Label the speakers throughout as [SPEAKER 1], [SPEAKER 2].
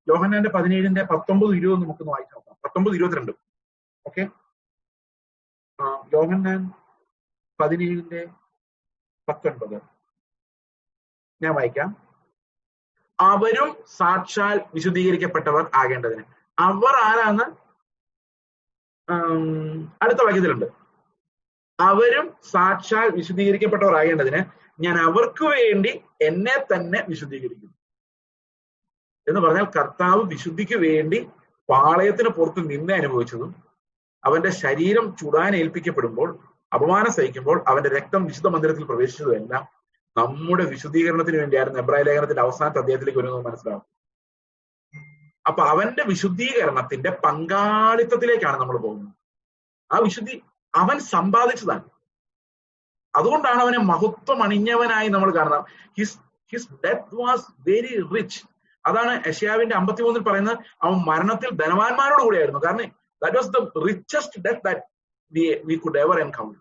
[SPEAKER 1] യോഹന്നാന്റെ 17:19-20 നമുക്കൊന്ന് വായിച്ചു നോക്കാം. 19-22. ഓക്കെ, യോഹന്നാൻ 17:19 ഞാൻ വായിക്കാം. അവരും സാക്ഷാൽ വിശുദ്ധീകരിക്കപ്പെട്ടവർ ആകേണ്ടതിന്. അവർ ആരാന്ന് അടുത്ത വാക്യത്തിലുണ്ട്. അവരും സാക്ഷാൽ വിശുദ്ധീകരിക്കപ്പെട്ടവർ ആകേണ്ടതിന് ഞാൻ അവർക്ക് വേണ്ടി എന്നെ തന്നെ വിശുദ്ധീകരിക്കുന്നു എന്ന് പറഞ്ഞാൽ, കർത്താവ് വിശുദ്ധിക്ക് വേണ്ടി പാളയത്തിന് പുറത്ത് നിന്ന അനുഭവിച്ചതും അവന്റെ ശരീരം ചുടാൻ ഏൽപ്പിക്കപ്പെടുമ്പോൾ, അപമാനം സഹിക്കുമ്പോൾ അവന്റെ രക്തം വിശുദ്ധ മന്ദിരത്തിൽ പ്രവേശിച്ചതും എല്ലാം നമ്മുടെ വിശുദ്ധീകരണത്തിന് വേണ്ടിയായിരുന്നു. എബ്രായ ലേഖനത്തിന്റെ അവസാനത്തെ അധ്യായത്തിലേക്ക് വരുന്നത് മനസ്സിലാവും. അപ്പൊ അവന്റെ വിശുദ്ധീകരണത്തിന്റെ പങ്കാളിത്തത്തിലേക്കാണ് നമ്മൾ പോകുന്നത്. ആ വിശുദ്ധി അവൻ സമ്പാദിച്ചതാണ്. അതുകൊണ്ടാണ് അവനെ മഹത്വം അണിഞ്ഞവനായി നമ്മൾ കാണുന്നത്. His death was very rich. അതാണ് യെശയ്യാവിന്റെ 53 പറയുന്നത്, അവൻ മരണത്തിൽ ധനവാന്മാരോട് കൂടിയായിരുന്നു. കാരണം that was the richest death that we could ever encounter.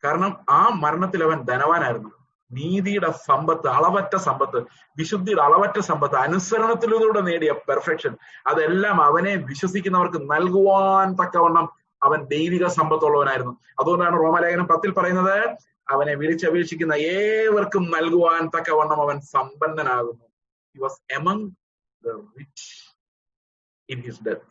[SPEAKER 1] കാരണം ആ മരണത്തിൽ അവൻ ധനവാനായിരുന്നു. നീതിയുടെ സമ്പത്ത്, അളവറ്റ സമ്പത്ത്, വിശുദ്ധിയുടെ അളവറ്റ സമ്പത്ത്, അനുസരണത്തിലൂടെ നേടിയ പെർഫെക്ഷൻ, അതെല്ലാം അവനെ വിശ്വസിക്കുന്നവർക്ക് നൽകുവാൻ തക്കവണ്ണം അവൻ ദൈവിക സമ്പത്തുള്ളവനായിരുന്നു. അതുകൊണ്ടാണ് റോമാലേഖനം 10 പറയുന്നത്, അവനെ വിളിച്ചപേക്ഷിക്കുന്ന ഏവർക്കും നൽകുവാൻ തക്കവണ്ണം അവൻ സമ്പന്നനാകുന്നു. He was among the rich in his death.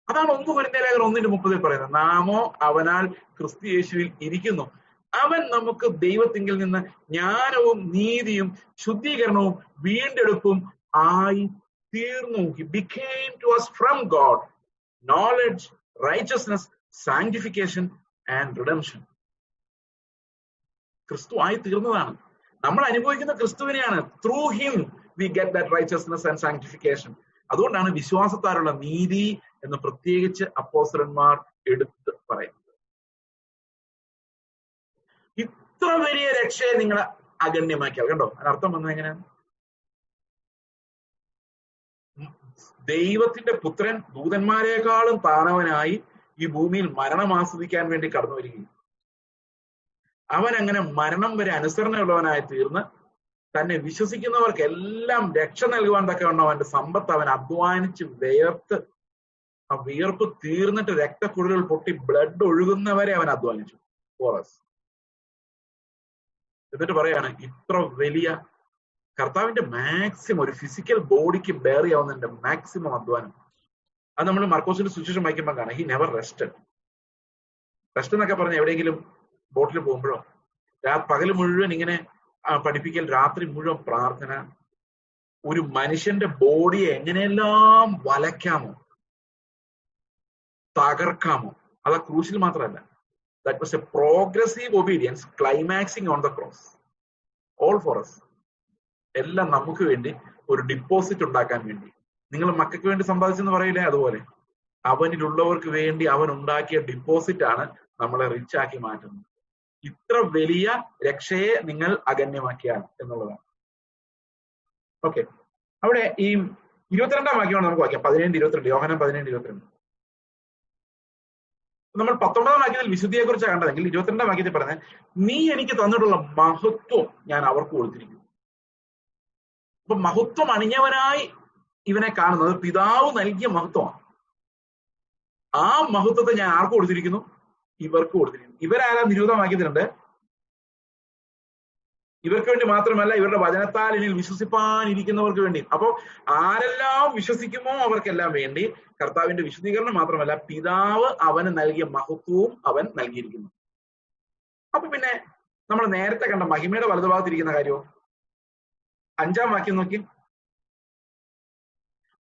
[SPEAKER 1] അതാണ് 1 കൊരിന്ത്യർ 1:30 പറയുന്നത്. നാമോ അവനാൽ ക്രിസ്തു യേശുവിൽ ഇരിക്കുന്നു, അവൻ നമുക്ക് ദൈവത്തിങ്കിൽ നിന്ന് ജ്ഞാനവും നീതിയും ശുദ്ധീകരണവും വീണ്ടെടുപ്പും ആയി തീർന്നു. He became to us from God knowledge, righteousness, sanctification and redemption. ക്രിസ്തു ആയി തീർന്നതാണ്. നമ്മൾ അനുഭവിക്കുന്ന ക്രിസ്തുവിനെയാണ്. Through him we get that righteousness and sanctification. അതുകൊണ്ടാണ് വിശ്വാസത്താലുള്ള നീതി എന്ന് പ്രത്യേകിച്ച് അപ്പോസ്തലന്മാർ എടുത്ത് പറയുന്നത്. ഇത്ര വലിയ രക്ഷയെ നിങ്ങൾ അഗണ്യമാക്കിയാൽ, കണ്ടോ അതിനർത്ഥം വന്നത് എങ്ങനെയാണ്? ദൈവത്തിന്റെ പുത്രൻ ദൂതന്മാരെക്കാളും താണവനായി ഈ ഭൂമിയിൽ മരണം ആസ്വദിക്കാൻ വേണ്ടി കടന്നു വരികയും അവൻ അങ്ങനെ മരണം വരെ അനുസരണയുള്ളവനായി തീർന്ന് തന്നെ വിശ്വസിക്കുന്നവർക്ക് എല്ലാം രക്ഷ നൽകുവാൻ തക്കവണ്ണം അവന്റെ സമ്പത്ത് അവൻ അധ്വാനിച്ച് വിയർത്ത്, ആ വിയർപ്പ് തീർന്നിട്ട് രക്തക്കുഴലുകൾ പൊട്ടി ബ്ലഡ് ഒഴുകുന്നവരെ അവൻ അധ്വാനിച്ചു ഫോറസ്. എന്നിട്ട് പറയാണ്, ഇത്ര വലിയ കർത്താവിന്റെ മാക്സിമം ഒരു ഫിസിക്കൽ ബോഡിക്ക് ബെയർ ചെയ്യാവുന്നതിന്റെ മാക്സിമം അധ്വാനം. അത് നമ്മൾ മർക്കോസിന്റെ സുവിശേഷം വായിക്കുമ്പോൾ കാണാം. He never rested. റെസ്റ്റ് എന്നൊക്കെ പറഞ്ഞ എവിടെയെങ്കിലും ബോട്ടിൽ പോകുമ്പോഴോ, പകല് മുഴുവൻ ഇങ്ങനെ പഠിപ്പിക്കൽ, രാത്രി മുഴുവൻ പ്രാർത്ഥന. ഒരു മനുഷ്യന്റെ ബോഡിയെ എങ്ങനെയെല്ലാം വലയ്ക്കാമോ, തകർക്കാമോ, അത് ക്രൂശിൽ മാത്രമല്ല. That was a progressive obedience climaxing on the cross. All for us. എല്ലാം നമുക്ക് വേണ്ടി ഒരു ഡിപ്പോസിറ്റ് ഉണ്ടാക്കാൻ വേണ്ടി. നിങ്ങൾ മക്കൾക്ക് വേണ്ടി സമ്പാദിച്ചെന്ന് പറയില്ലേ, അതുപോലെ അവനിലുള്ളവർക്ക് വേണ്ടി അവൻ ഉണ്ടാക്കിയ ഡിപ്പോസിറ്റ് ആണ് നമ്മളെ റിച്ച് ആക്കി മാറ്റുന്നത്. ഇത്ര വലിയ രക്ഷയെ നിങ്ങൾ അഗണ്യമാക്കിയാൽ എന്നുള്ളതാണ്. ഓക്കെ, അവിടെ ഈ 22-ാം വാക്യമാണ് നമുക്ക് വായിക്കാം. 17-22, യോഹന്നാൻ 17-22. നമ്മൾ 19-ാം വാക്യത്തിൽ വിശുദ്ധിയെ കുറിച്ച് കണ്ടതെങ്കിൽ 22-ാം വാക്യത്തിൽ പറഞ്ഞത്, നീ എനിക്ക് തന്നിട്ടുള്ള മഹത്വം ഞാൻ അവർക്ക് കൊടുത്തിരിക്കുന്നു. അപ്പൊ മഹത്വം അണിഞ്ഞവനായി ഇവനെ കാണുന്നത് പിതാവ് നൽകിയ മഹത്വമാണ്. ആ മഹത്വത്തെ ഞാൻ ആർക്ക് കൊടുത്തിരിക്കുന്നു? ഇവർക്ക് കൊടുത്തിരിക്കുന്നു. ഇവരാരാ? 20-ാം വാക്യത്തിലുണ്ട്, ഇവർക്ക് വേണ്ടി മാത്രമല്ല, ഇവരുടെ വചനത്താൽ എന്നിൽ വിശ്വസിപ്പാനിരിക്കുന്നവർക്ക് വേണ്ടി. അപ്പോ ആരെല്ലാം വിശ്വസിക്കുമോ അവർക്കെല്ലാം വേണ്ടി കർത്താവിന്റെ വിശുദ്ധീകരണം മാത്രമല്ല, പിതാവ് അവന് നൽകിയ മഹത്വവും അവൻ നൽകിയിരിക്കുന്നു. അപ്പൊ പിന്നെ നമ്മൾ നേരത്തെ കണ്ട മഹിമയുടെ വലതുഭാഗത്തിരിക്കുന്ന കാര്യമോ? 5-ാം വാക്യം നോക്കി.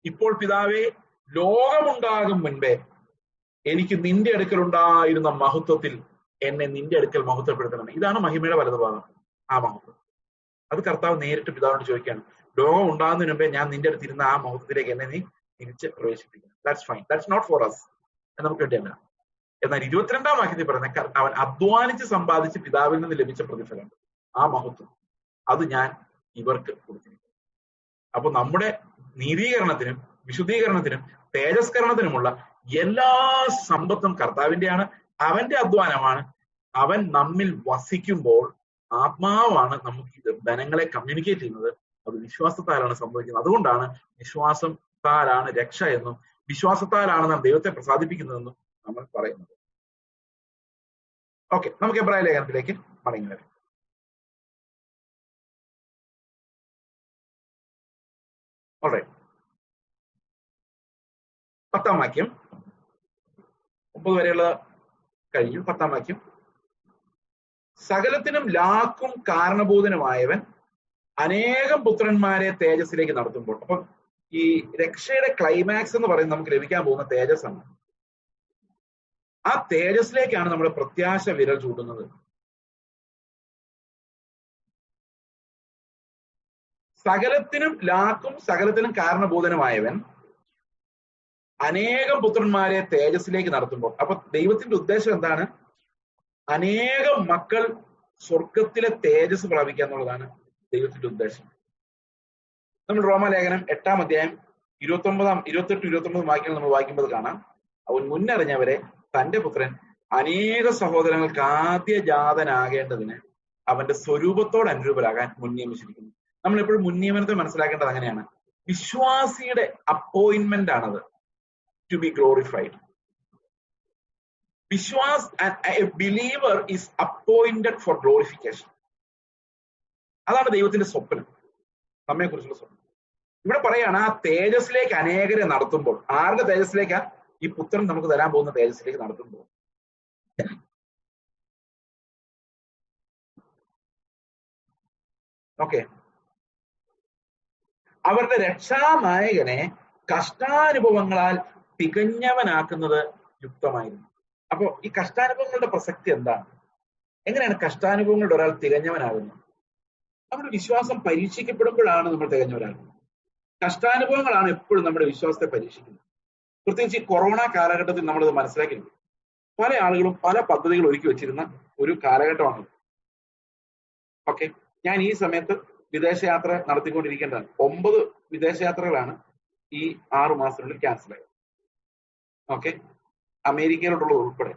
[SPEAKER 1] ഇപ്പോൾ പിതാവേ, ലോകമുണ്ടാകും മുൻപേ എനിക്ക് നിന്റെ അടുക്കൽ ഉണ്ടായിരുന്ന മഹത്വത്തിൽ എന്നെ നിന്റെ അടുക്കൽ മഹത്വപ്പെടുത്തണം. ഇതാണ് മഹിമയുടെ വലതുഭാഗം. ആ മഹത്വം അത് കർത്താവ് നേരിട്ട് പിതാവിനോട് ചോദിക്കുകയാണ്. ലോകം ഉണ്ടാകുന്നതിന് മുമ്പേ ഞാൻ നിന്റെ അടുത്തിരുന്ന ആ മഹത്വത്തിലേക്ക് എന്നെ നീ തിരിച്ച് പ്രവേശിപ്പിക്കണം. That's fine, that's not for us. നമുക്ക് വേണ്ടിയല്ല. എന്നാൽ 22-ാം വാക്യത്തിൽ പറയുന്ന അവൻ അധ്വാനിച്ച് സമ്പാദിച്ച് പിതാവിൽ നിന്ന് ലഭിച്ച പ്രതിഫലം, ആ മഹത്വം, അത് ഞാൻ ഇവർക്ക് കൊടുത്തിരിക്കുന്നു. അപ്പൊ നമ്മുടെ നീതീകരണത്തിനും വിശുദ്ധീകരണത്തിനും തേജസ്കരണത്തിനുമുള്ള എല്ലാ സമ്പത്തും കർത്താവിന്റെയാണ്. അവന്റെ അധ്വാനമാണ്. അവൻ നമ്മിൽ വസിക്കുമ്പോൾ ആത്മാവാണ് നമുക്ക് ഇത് ധനങ്ങളെ കമ്മ്യൂണിക്കേറ്റ് ചെയ്യുന്നത്. അത് വിശ്വാസത്താലാണ് സംഭവിക്കുന്നത്. അതുകൊണ്ടാണ് വിശ്വാസത്താലാണ് രക്ഷ എന്നും വിശ്വാസത്താലാണ് നാം ദൈവത്തെ പ്രസാദിപ്പിക്കുന്നതെന്നും നമ്മൾ പറയുന്നത്. ഓക്കെ, നമുക്ക് എബ്രായ ലേഖനത്തിലേക്ക് മടങ്ങി വരാം. ഓൾറൈറ്റ്, 10-ാം വാക്യം, 9 വരെയുള്ള കഴിഞ്ഞു. 10-ാം വാക്യം, സകലത്തിനും ലാക്കും കാരണഭൂതനുമായവൻ അനേകം പുത്രന്മാരെ തേജസ്സിലേക്ക് നടത്തുമ്പോൾ. അപ്പം ഈ രക്ഷയുടെ ക്ലൈമാക്സ് എന്ന് പറയുന്നത് നമുക്ക് ലഭിക്കാൻ പോകുന്ന തേജസ്സാണ്. ആ തേജസ്സിലേക്കാണ് നമ്മുടെ പ്രത്യാശ വിരൽ ചൂണ്ടുന്നത്. സകലത്തിനും ലാക്കും സകലത്തിനും കാരണഭൂതനുമായവൻ അനേകം പുത്രന്മാരെ തേജസ്സിലേക്ക് നടത്തുമ്പോൾ. അപ്പൊ ദൈവത്തിന്റെ ഉദ്ദേശം എന്താണ്? അനേകം മക്കൾ സ്വർഗത്തിലെ തേജസ് പ്രാപിക്കുക എന്നുള്ളതാണ് ദൈവത്തിന്റെ ഉദ്ദേശം. നമ്മൾ റോമാലേഖനം 8-ാം അധ്യായം 28-29 വാക്യങ്ങൾ നമ്മൾ വായിക്കുമ്പോൾ കാണാം, അവൻ മുന്നറിഞ്ഞവരെ തന്റെ പുത്രൻ അനേക സഹോദരങ്ങൾക്ക് ആദ്യജാതനാകേണ്ടതിന് അവന്റെ സ്വരൂപത്തോട് അനുരൂപരാകാൻ മുൻനിയമിച്ചിരിക്കുന്നു. നമ്മൾ എപ്പോഴും മുൻനിയമനത്തെ മനസ്സിലാക്കേണ്ടത് അങ്ങനെയാണ്. വിശ്വാസിയുടെ അപ്പോയിന്റ്മെന്റ് ആണത്, to be glorified. A believer is appointed for glorification. അതാണ് ദൈവത്തിന്റെ സ്വപ്നം, നമ്മെ കുറിച്ചുള്ള സ്വപ്നം. ഇവിടെ പറയാണ് ആ തേജസ്സിലേക്ക് അനേകരെ നടത്തുമ്പോൾ. ആരുടെ തേജസ്സിലേക്കാ? ഈ പുത്രൻ നമുക്ക് തരാൻ പോകുന്ന തേജസ്സിലേക്ക് നടത്തുമ്പോൾ. ഓക്കെ, അവരുടെ രക്ഷാനായകനെ കഷ്ടാനുഭവങ്ങളാൽ തികഞ്ഞവനാക്കുന്നത് യുക്തമായിരുന്നു. അപ്പോ ഈ കഷ്ടാനുഭവങ്ങളുടെ പ്രസക്തി എന്താണ്? എങ്ങനെയാണ് കഷ്ടാനുഭവങ്ങളുടെ ഒരാൾ തികഞ്ഞവനാകുന്നത്? നമ്മുടെ വിശ്വാസം പരീക്ഷിക്കപ്പെടുമ്പോഴാണ് നമ്മൾ തികഞ്ഞവരാകുന്നത്. കഷ്ടാനുഭവങ്ങളാണ് എപ്പോഴും നമ്മുടെ വിശ്വാസത്തെ പരീക്ഷിക്കുന്നത്. പ്രത്യേകിച്ച് ഈ കൊറോണ കാലഘട്ടത്തിൽ നമ്മളത് മനസ്സിലാക്കിയിട്ടുണ്ട്. പല ആളുകളും പല പദ്ധതികൾ ഒരുക്കി വെച്ചിരുന്ന ഒരു കാലഘട്ടമാണ്. ഓക്കെ, ഞാൻ ഈ സമയത്ത് വിദേശയാത്ര നടത്തിക്കൊണ്ടിരിക്കേണ്ടതാണ്. 9 വിദേശയാത്രകളാണ് ഈ 6 മാസത്തിനുള്ളിൽ ക്യാൻസൽ ആയത്. ഓക്കെ, അമേരിക്കയിലോട്ടുള്ളത് ഉൾപ്പെടെ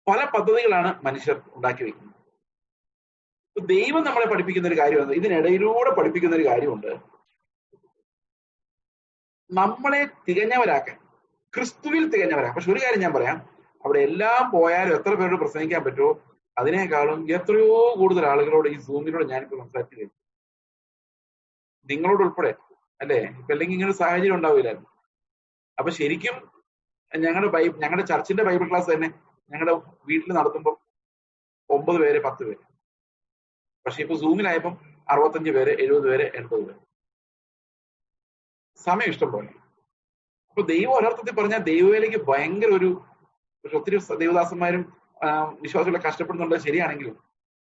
[SPEAKER 1] പല പദ്ധതികളാണ് മനുഷ്യർ ഉണ്ടാക്കി വെക്കുന്നത്. ദൈവം നമ്മളെ പഠിപ്പിക്കുന്ന ഒരു കാര്യമാണ്, ഇതിനിടയിലൂടെ പഠിപ്പിക്കുന്ന ഒരു കാര്യമുണ്ട്, നമ്മളെ തികഞ്ഞവരാക്കാൻ, ക്രിസ്തുവിൽ തികഞ്ഞവരാക്കാൻ. പക്ഷെ ഒരു കാര്യം ഞാൻ പറയാം, അവിടെ എല്ലാം പോയാലും എത്ര പേരോട് പ്രസംഗിക്കാൻ പറ്റുമോ അതിനേക്കാളും എത്രയോ കൂടുതൽ ആളുകളോട് ഈ സൂമിലൂടെ ഞാനിപ്പോൾ സംസാരിച്ചു കഴിഞ്ഞു, നിങ്ങളോട് ഉൾപ്പെടെ, അല്ലേ? ഇപ്പൊ അല്ലെങ്കിൽ ഇങ്ങനെ ഒരു സാഹചര്യം ഉണ്ടാവില്ലായിരുന്നു. അപ്പൊ ശരിക്കും ഞങ്ങളുടെ ചർച്ചിന്റെ ബൈബിൾ ക്ലാസ് തന്നെ ഞങ്ങളുടെ വീട്ടിൽ നടത്തുമ്പോൾ 9 പേര് 10 പേര്. പക്ഷെ ഇപ്പൊ സൂമിലായപ്പം 65 പേര് 70 പേര് 80 പേര്. സമയം ഇഷ്ടം പോലെ. അപ്പൊ ദൈവം ഒരർത്ഥത്തിൽ പറഞ്ഞാൽ ദൈവവേലയ്ക്ക് ഭയങ്കര ഒരു ഒത്തിരി ദൈവദാസന്മാരും വിശ്വാസികളെ കഷ്ടപ്പെടുന്നുണ്ട്, ശരിയാണെങ്കിലും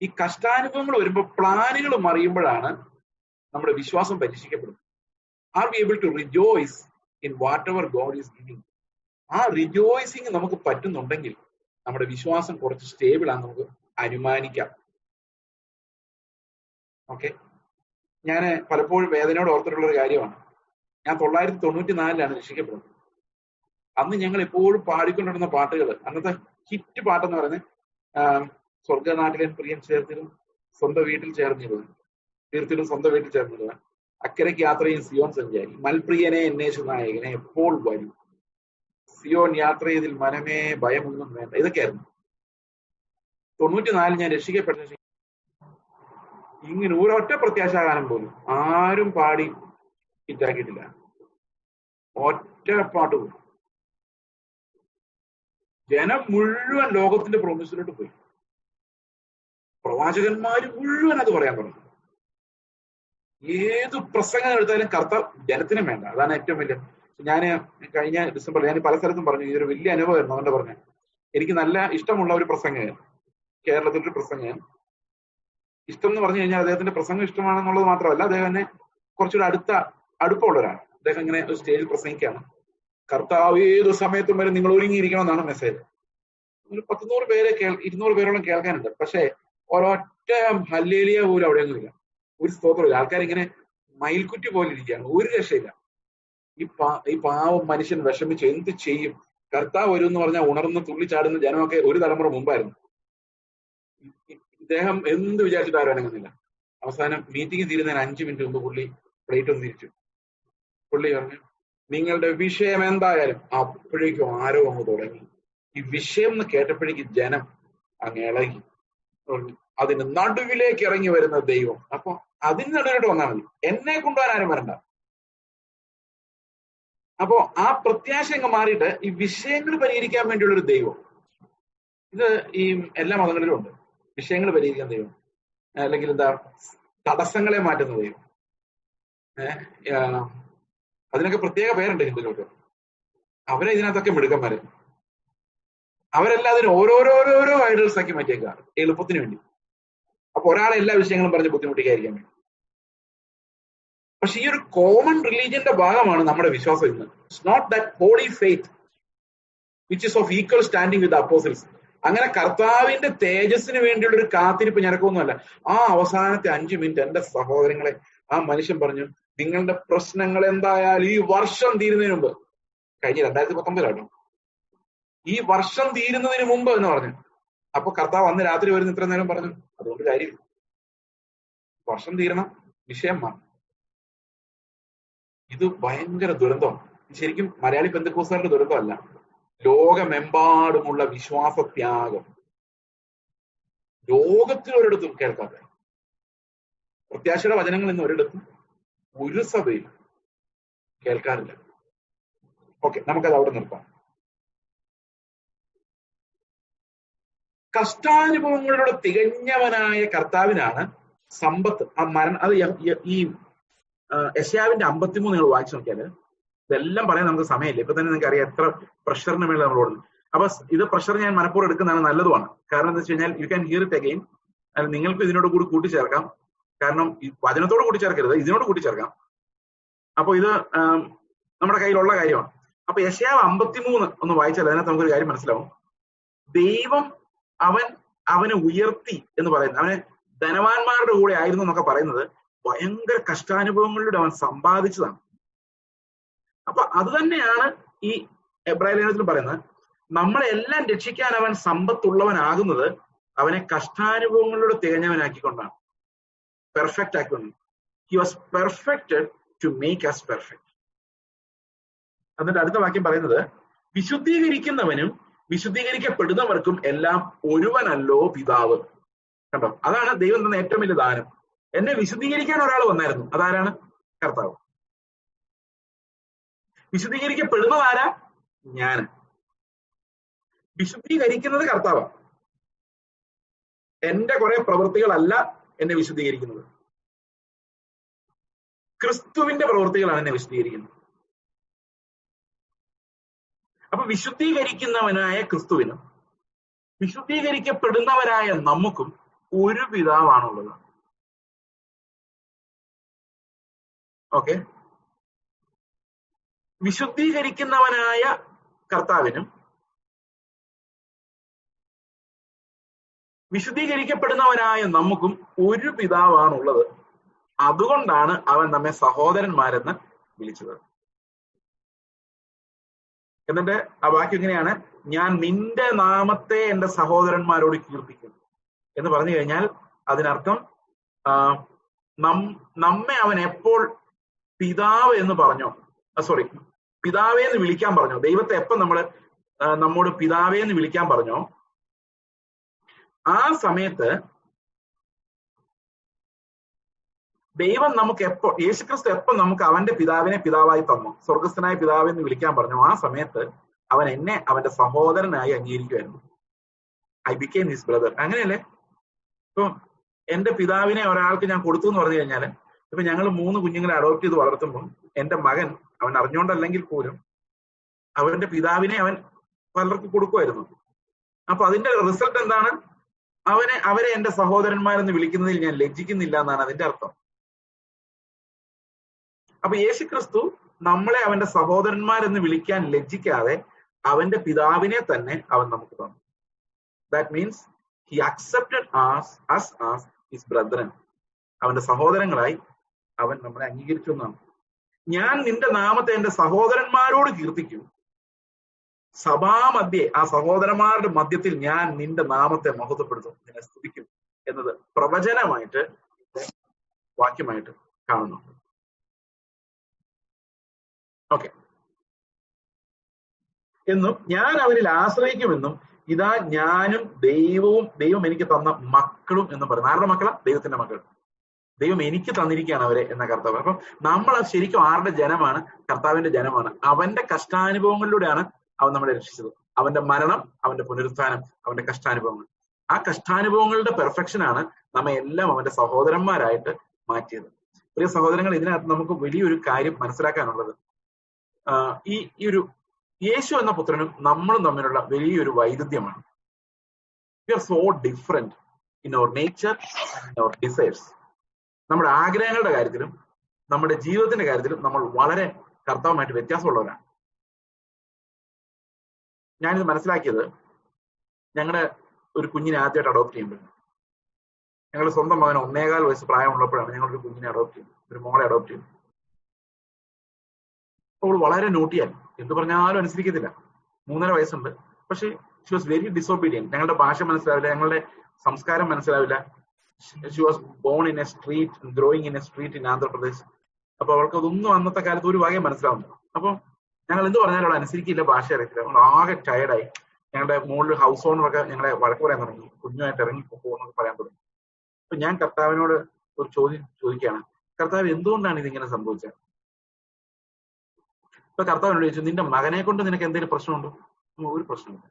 [SPEAKER 1] ഈ കഷ്ടാനുഭവങ്ങൾ വരുമ്പോൾ പ്ലാനുകൾ മറിയുമ്പോഴാണ് നമ്മുടെ വിശ്വാസം പരീക്ഷിക്കപ്പെടുന്നത്. Are we able to rejoice in whatever God is giving? ആ റിജോയ്സിങ് നമുക്ക് പറ്റുന്നുണ്ടെങ്കിൽ നമ്മുടെ വിശ്വാസം കുറച്ച് സ്റ്റേബിൾ ആണെന്ന് നമുക്ക് അനുമാനിക്കാം. ഓക്കെ, ഞാൻ പലപ്പോഴും വേദനയോട് ഓർത്തിട്ടുള്ള ഒരു കാര്യമാണ്. ഞാൻ 1994 രക്ഷിക്കപ്പെടുന്നത്. അന്ന് ഞങ്ങൾ എപ്പോഴും പാടിക്കൊണ്ടിരുന്ന പാട്ടുകൾ, അന്നത്തെ ഹിറ്റ് പാട്ടെന്ന് പറയുന്നത് സ്വർഗനാട്ടിലെ പ്രിയൻ ചേർത്തിലും സ്വന്തം വീട്ടിൽ ചേർന്നിരുന്നു, തീർത്തിലും സ്വന്തം വീട്ടിൽ ചേർന്നിരുന്നു, അക്കരയ്ക്ക് യാത്രയും സിയോൻ സഞ്ചാരി, മൽപ്രിയനെ എന്നേശു നായകനെ എപ്പോൾ വരും, സിയോൻ യാത്ര ചെയ്തിൽ മനമേ ഭയമൊന്നും വേണ്ട. ഇതൊക്കെയായിരുന്നു 94 ഞാൻ രക്ഷിക്കപ്പെട്ട. ഇങ്ങനെ ഒരൊറ്റ പ്രത്യാശാഗാനം പോലും ആരും പാടി ഹിറ്റാക്കിയിട്ടില്ല. ഒറ്റ പാട്ട് പോലും. ജനം മുഴുവൻ ലോകത്തിന്റെ പ്രോമിസിലോട്ട് പോയി. പ്രവാചകന്മാര് മുഴുവൻ അത് പറയാൻ പറഞ്ഞു. ഏത് പ്രസംഗം എടുത്താലും കർത്താവ് ജനത്തിനും വേണ്ട. അതാണ് ഏറ്റവും വലിയ. ഞാൻ കഴിഞ്ഞ ഡിസംബറിൽ ഞാൻ പല സ്ഥലത്തും പറഞ്ഞു, ഇതൊരു വലിയ അനുഭവമായിരുന്നു. അതുകൊണ്ട് പറഞ്ഞു, എനിക്ക് നല്ല ഇഷ്ടമുള്ള ഒരു പ്രസംഗകൻ, കേരളത്തിലൊരു പ്രസംഗകൻ. ഇഷ്ടം എന്ന് പറഞ്ഞു കഴിഞ്ഞാൽ അദ്ദേഹത്തിന്റെ പ്രസംഗം ഇഷ്ടമാണെന്നുള്ളത് മാത്രമല്ല, അദ്ദേഹം തന്നെ കുറച്ചുകൂടെ അടുപ്പമുള്ളവരാണ്. അദ്ദേഹം ഇങ്ങനെ ഒരു സ്റ്റേജിൽ പ്രസംഗിക്കുകയാണ്, കർത്താവ് ഏത് സമയത്തും വരെ നിങ്ങൾ ഒരുങ്ങിയിരിക്കണം എന്നാണ് മെസ്സേജ്. ഒരു 100 പേരെ 200 പേരോളം കേൾക്കാനുണ്ട്. പക്ഷെ ഒരൊറ്റ ഹല്ലേലിയ പോലും അവിടെ ഒന്നുമില്ല, ഒരു സ്തോത്രമില്ല. ആൾക്കാരിങ്ങനെ മയിൽക്കുറ്റി പോലെ ഇരിക്കുകയാണ്, ഒരു രക്ഷയില്ല. ഈ പാവം മനുഷ്യൻ വിഷമിച്ച് എന്ത് ചെയ്യും? കർത്താവ് വരും എന്ന് പറഞ്ഞാൽ ഉണർന്ന് തുള്ളിച്ചാടുന്ന ജനമൊക്കെ ഒരു തലമുറ മുമ്പായിരുന്നു. ഇദ്ദേഹം എന്ത് വിചാരിച്ചിട്ട് ആരും അനങ്ങുന്നില്ല. അവസാനം മീറ്റിംഗ് തീരുന്നതിന് 5 മിനിറ്റ് മുമ്പ് പുള്ളി പ്ലേറ്റ് ഒന്ന് തിരിച്ചു. പുള്ളി പറഞ്ഞു, നിങ്ങളുടെ വിഷയം എന്തായാലും. അപ്പോഴേക്കും ആരോ അങ്ങ് തുടങ്ങി. ഈ വിഷയം എന്ന് കേട്ടപ്പോഴേക്കും ജനം അങ്ങ് ഇളകി. അതിന് നടുവിലേക്ക് ഇറങ്ങി വരുന്ന ദൈവം. അപ്പൊ അതിന് നടുവിലോട്ട് വന്നാൽ മതി, എന്നെ കൊണ്ടുപോകാൻ ആരും വരണ്ട. അപ്പോ ആ പ്രത്യാശ അങ്ങ് മാറിയിട്ട് ഈ വിഷയങ്ങൾ പരിഹരിക്കാൻ വേണ്ടിയുള്ള ഒരു ദൈവം. ഇത് ഈ എല്ലാ മതങ്ങളിലും ഉണ്ട്, വിഷയങ്ങൾ പരിഹരിക്കാൻ ദൈവം, അല്ലെങ്കിൽ എന്താ തടസ്സങ്ങളെ മാറ്റുന്ന ദൈവം. അതിനൊക്കെ പ്രത്യേക പേരുണ്ട് ഹിന്ദുക്കൾക്ക്. അവരെ ഇതിനകത്തൊക്കെ മിടുക്കന്മാര്. അവരെല്ലാം അതിന് ഓരോരോരോരോ ഐഡൽസ് ആക്കി മാറ്റിയേക്കാറ് എളുപ്പത്തിന് വേണ്ടി. അപ്പൊ ഒരാളെ എല്ലാ വിഷയങ്ങളും പറഞ്ഞ് ബുദ്ധിമുട്ടിക്കാതിരിക്കാൻ വേണ്ടി. പക്ഷെ ഈ ഒരു കോമൺ റിലീജിയന്റെ ഭാഗമാണ് നമ്മുടെ വിശ്വാസം ഇന്ന്. It's not that holy faith which is of equal standing with apostles. അങ്ങനെ കർത്താവിന്റെ തേജസ്സിന് വേണ്ടിയുള്ള ഒരു കാത്തിരിപ്പ് ഞരക്കൊന്നുമല്ല. ആ അവസാനത്തെ 5 മിനിറ്റ് എന്റെ സഹോദരങ്ങളെ, ആ മനുഷ്യൻ പറഞ്ഞു, നിങ്ങളുടെ പ്രശ്നങ്ങൾ എന്തായാലും ഈ വർഷം തീരുന്നതിന് മുമ്പ്, കഴിഞ്ഞ 2019 ഈ വർഷം തീരുന്നതിന് മുമ്പ് എന്ന് പറഞ്ഞു. അപ്പൊ കർത്താവ് അന്ന് രാത്രി വരുന്ന ഇത്ര നേരം പറഞ്ഞു, അതുകൊണ്ട് കാര്യമില്ല, വർഷം തീരണം, വിഷയം മാറും. ഇത് ഭയങ്കര ദുരന്തമാണ്. ശരിക്കും മലയാളി പെന്തക്കോസ്തുകാരുടെ ദുരന്തമല്ല, ലോകമെമ്പാടുമുള്ള വിശ്വാസത്യാഗം. ലോകത്തിലൊരിടത്തും കേൾക്കാത്ത പ്രത്യാശയുടെ വചനങ്ങൾ ഇന്ന് ഒരിടത്തും ഒരു സഭയിലും കേൾക്കാറില്ല. ഓക്കെ, നമുക്കത് അവിടെ നിർത്താം. കഷ്ടാനുഭവങ്ങളിലൂടെ തികഞ്ഞവനായ കർത്താവിനാണ് സമ്പത്ത്. ആ മരണം, അത് ഈ യെശയ്യാവിന്റെ 53 നിങ്ങൾ വായിച്ചു നോക്കിയാല് ഇതെല്ലാം പറയാൻ നമുക്ക് സമയമില്ല. ഇപ്പൊ തന്നെ നിങ്ങൾക്ക് അറിയാം എത്ര പ്രഷറിന് മേലെ നമ്മളോട്. അപ്പൊ ഇത് പ്രഷർ ഞാൻ മനഃപൂർവ്വം എടുക്കുന്നതാണ്, നല്ലതുമാണ്. കാരണം എന്താ വെച്ച് കഴിഞ്ഞാൽ you can hear it again. നിങ്ങൾക്ക് ഇതിനോട് കൂടി കൂട്ടിച്ചേർക്കാം. കാരണം ഈ വചനത്തോട് കൂട്ടിച്ചേർക്കരുത്, ഇതിനോട് കൂട്ടിച്ചേർക്കാം. അപ്പൊ ഇത് നമ്മുടെ കയ്യിലുള്ള കാര്യമാണ്. അപ്പൊ യെശയ്യാവ് 53 ഒന്ന് വായിച്ചാൽ അതിനകത്ത് നമുക്കൊരു കാര്യം മനസ്സിലാവും. ദൈവം അവനെ ഉയർത്തി എന്ന് പറയുന്നത്, അവന് ധനവാന്മാരുടെ കൂടെ ആയിരുന്നു എന്നൊക്കെ പറയുന്നത് ഭയങ്കര കഷ്ടാനുഭവങ്ങളിലൂടെ അവൻ സമ്പാദിച്ചതാണ്. അപ്പൊ അത് തന്നെയാണ് ഈ എബ്രായ ലേഖനത്തിൽ പറയുന്നത്. നമ്മളെല്ലാം രക്ഷിക്കാൻ അവൻ സമ്പത്തുള്ളവനാകുന്നത് അവനെ കഷ്ടാനുഭവങ്ങളിലൂടെ തികഞ്ഞവനാക്കിക്കൊണ്ടാണ്, പെർഫെക്റ്റ് ആക്കിക്കൊണ്ട്. He was perfected to make us perfect. എന്നിട്ട് അടുത്ത വാക്യം പറയുന്നത്, വിശുദ്ധീകരിക്കുന്നവനും വിശുദ്ധീകരിക്കപ്പെടുന്നവർക്കും എല്ലാം ഒരുവനല്ലോ പിതാവ്. കണ്ടോ, അതാണ് ദൈവം തന്ന ഏറ്റവും വലിയ ദാനം. എന്നെ വിശുദ്ധീകരിക്കാൻ ഒരാൾ വന്നായിരുന്നു, അതാരാണ്? കർത്താവ്. വിശുദ്ധീകരിക്കപ്പെടുന്നത് ആരാ? ഞാൻ. വിശുദ്ധീകരിക്കുന്നത് കർത്താവാണ്. എന്റെ കുറെ പ്രവൃത്തികളല്ല എന്നെ വിശുദ്ധീകരിക്കുന്നത്, ക്രിസ്തുവിന്റെ പ്രവൃത്തികളാണ് എന്നെ വിശുദ്ധീകരിക്കുന്നത്. അപ്പൊ വിശുദ്ധീകരിക്കുന്നവനായ ക്രിസ്തുവിനും വിശുദ്ധീകരിക്കപ്പെടുന്നവരായ നമുക്കും ഒരു പിതാവാണുള്ളത്. ഓക്കെ, വിശുദ്ധീകരിക്കുന്നവനായ കർത്താവിനും വിശുദ്ധീകരിക്കപ്പെടുന്നവനായ നമുക്കും ഒരു പിതാവാണുള്ളത്. അതുകൊണ്ടാണ് അവൻ നമ്മെ സഹോദരന്മാരെന്ന് വിളിച്ചത്. എന്നിട്ട് ആ വാക്യം ഇങ്ങനെയാണ്, ഞാൻ നിന്റെ നാമത്തെ എന്റെ സഹോദരന്മാരോട് കീർത്തിക്കും എന്ന് പറഞ്ഞു കഴിഞ്ഞാൽ അതിനർത്ഥം നമ്മെ അവൻ എപ്പോൾ പിതാവ് എന്ന് പറഞ്ഞോ, പിതാവേ എന്ന് വിളിക്കാൻ പറഞ്ഞോ, ദൈവത്തെ എപ്പം നമ്മോട് പിതാവേ എന്ന് വിളിക്കാൻ പറഞ്ഞോ, ആ സമയത്ത് ദൈവം നമുക്ക് എപ്പോൾ, യേശുക്രിസ്തു എപ്പം നമുക്ക് അവന്റെ പിതാവിനെ പിതാവായി തന്നു, സ്വർഗസ്ഥനായ പിതാവെ എന്ന് വിളിക്കാൻ പറഞ്ഞു, ആ സമയത്ത് അവൻ എന്നെ അവന്റെ സഹോദരനായി അംഗീകരിക്കുമായിരുന്നു. I became his brother. അങ്ങനെയല്ലേ? ഇപ്പൊ എന്റെ പിതാവിനെ ഒരാൾക്ക് ഞാൻ കൊടുത്തു എന്ന് പറഞ്ഞു കഴിഞ്ഞാല്, ഇപ്പൊ ഞങ്ങൾ 3 കുഞ്ഞുങ്ങളെ അഡോപ്റ്റ് ചെയ്ത് വളർത്തുമ്പോൾ എന്റെ മകൻ, അവൻ അറിഞ്ഞുകൊണ്ടല്ലെങ്കിൽ പോലും അവന്റെ പിതാവിനെ അവൻ പലർക്കും കൊടുക്കുമായിരുന്നു. അപ്പൊ അതിന്റെ റിസൾട്ട് എന്താണ്? അവരെ എന്റെ സഹോദരന്മാരെന്ന് വിളിക്കുന്നതിൽ ഞാൻ ലജ്ജിക്കുന്നില്ല എന്നാണ് അതിന്റെ അർത്ഥം. അപ്പൊ യേശുക്രിസ്തു നമ്മളെ അവന്റെ സഹോദരന്മാരെന്ന് വിളിക്കാൻ ലജ്ജിക്കാതെ അവന്റെ പിതാവിനെ തന്നെ അവൻ നമുക്ക് തന്നു. That means he accepted us as his brethren. അവന്റെ സഹോദരങ്ങളായി അവൻ നമ്മളെ അംഗീകരിച്ചു എന്നാണ്. ഞാൻ നിന്റെ നാമത്തെ എന്റെ സഹോദരന്മാരോട് കീർത്തിക്കും, സഭാമധ്യേ, ആ സഹോദരന്മാരുടെ മധ്യത്തിൽ ഞാൻ നിന്റെ നാമത്തെ മഹത്വപ്പെടുത്തും, നിന്നെ സ്തുതിക്കും എന്നത് പ്രവചനമായിട്ട് വാക്യമായിട്ട് കാണുന്നുണ്ട്. ഓക്കെ. എന്നും ഞാൻ അവനിൽ ആശ്രയിക്കുമെന്നും ഇതാ ഞാനും ദൈവം എനിക്ക് തന്ന മക്കളും എന്ന് പറയുന്നത്. ആരുടെ മക്കളാ? ദൈവത്തിന്റെ മക്കൾ. ദൈവം എനിക്ക് തന്നിരിക്കുകയാണ് അവരെ എന്ന കർത്താവ്. അപ്പം നമ്മൾ ശരിക്കും ആരുടെ ജനമാണ്? കർത്താവിന്റെ ജനമാണ്. അവന്റെ കഷ്ടാനുഭവങ്ങളിലൂടെയാണ് അവൻ നമ്മളെ രക്ഷിച്ചത്. അവന്റെ മരണം, അവന്റെ പുനരുത്ഥാനം, അവന്റെ കഷ്ടാനുഭവങ്ങൾ. ആ കഷ്ടാനുഭവങ്ങളുടെ പെർഫെക്ഷനാണ് നമ്മെ എല്ലാം അവന്റെ സഹോദരന്മാരായിട്ട് മാറ്റിയത്. പ്രിയ സഹോദരങ്ങൾ, ഇതിനകത്ത് നമുക്ക് വലിയൊരു കാര്യം മനസ്സിലാക്കാനുള്ളത്, ഈ ഒരു യേശു എന്ന പുത്രനും നമ്മളും തമ്മിലുള്ള വലിയൊരു വൈരുദ്ധ്യമാണ്. We are so different in our nature, in our desires. നമ്മുടെ ആഗ്രഹങ്ങളുടെ കാര്യത്തിലും നമ്മുടെ ജീവിതത്തിന്റെ കാര്യത്തിലും നമ്മൾ വളരെ കർത്താവുമായിട്ട് വ്യത്യാസമുള്ളവരാണ്. ഞാനിത് മനസ്സിലാക്കിയത് ഞങ്ങളുടെ ഒരു കുഞ്ഞിനെ ആദ്യമായിട്ട് അഡോപ്റ്റ് ചെയ്യുമ്പോൾ, ഞങ്ങളുടെ സ്വന്തം മകന് 1.25 വയസ്സ് പ്രായമുള്ളപ്പോഴാണ് ഞങ്ങളൊരു കുഞ്ഞിനെ അഡോപ്റ്റ് ചെയ്യുന്നത്, ഒരു മോളെ അഡോപ്റ്റ് ചെയ്യുന്നത്. അവൾ വളരെ നോട്ടിയാൽ എന്ത് പറഞ്ഞാലും അനുസരിക്കത്തില്ല. 3.5 വയസ്സുണ്ട്, പക്ഷെ ഷി വാസ് വെരി ഡിസോബീഡിയന്റ്. ഞങ്ങളുടെ ഭാഷ മനസ്സിലാവില്ല, ഞങ്ങളുടെ സംസ്കാരം മനസ്സിലാവില്ല. She was born in A street, growing in A street in Andhra Pradesh. അപ്പൊ അവൾക്ക് അതൊന്നും അന്നത്തെ കാലത്ത് ഒരു വകയും മനസ്സിലാവുന്നില്ല. അപ്പൊ ഞങ്ങൾ എന്ത് പറഞ്ഞാലും അവൾ അനുസരിക്കില്ല, ഭാഷ അറിയത്തില്ല. അവൾ ആകെ ടയർഡായി. ഞങ്ങളുടെ മുകളിൽ ഹൗസ് ഓണറൊക്കെ ഞങ്ങളെ വഴക്ക് പറയാൻ തുടങ്ങി, കുഞ്ഞുമായിട്ട് ഇറങ്ങി പോകുന്നൊക്കെ പറയാൻ തുടങ്ങി. അപ്പൊ ഞാൻ കർത്താവിനോട് ഒരു ചോദ്യം ചോദിക്കുകയാണ്, കർത്താവ് എന്തുകൊണ്ടാണ് ഇതിങ്ങനെ സംഭവിച്ചത്? ഇപ്പൊ കർത്താവിനോട് ചോദിച്ചു, നിന്റെ മകനെ കൊണ്ട് നിനക്ക് എന്തെങ്കിലും പ്രശ്നമുണ്ടോ? ഒരു പ്രശ്നമില്ല.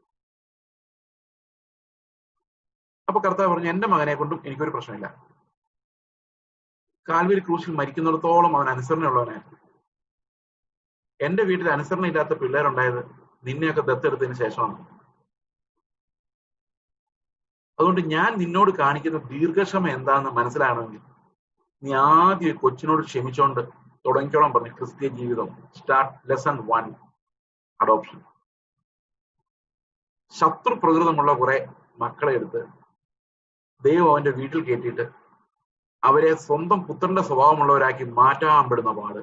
[SPEAKER 1] അപ്പൊ കർത്താവ് പറഞ്ഞു, എന്റെ മകനെ കൊണ്ടും എനിക്കൊരു പ്രശ്നമില്ല. കാൽവരി ക്രൂശിൽ മരിക്കുന്നിടത്തോളം അവൻ അനുസരണയുള്ളവനായിരുന്നു. എന്റെ വീട്ടിൽ അനുസരണ ഇല്ലാത്ത പിള്ളേരുണ്ടായത് നിന്നെയൊക്കെ ദത്തെടുത്തതിന് ശേഷമാണ്. അതുകൊണ്ട് ഞാൻ നിന്നോട് കാണിക്കുന്ന ദീർഘക്ഷമ എന്താണെന്ന് മനസ്സിലാകണമെങ്കിൽ നീ ആദ്യം കൊച്ചിനോട് ക്ഷമിച്ചോണ്ട് തുടങ്ങിക്കോളം പറഞ്ഞു ക്രിസ്തീയ ജീവിതം. Start lesson 1, adoption. ശത്രു പ്രകൃതമുള്ള കുറെ മക്കളെ എടുത്ത് ദൈവം അവന്റെ വീട്ടിൽ കയറ്റിയിട്ട് അവരെ സ്വന്തം പുത്രന്റെ സ്വഭാവമുള്ളവരാക്കി മാറ്റാൻ പാട്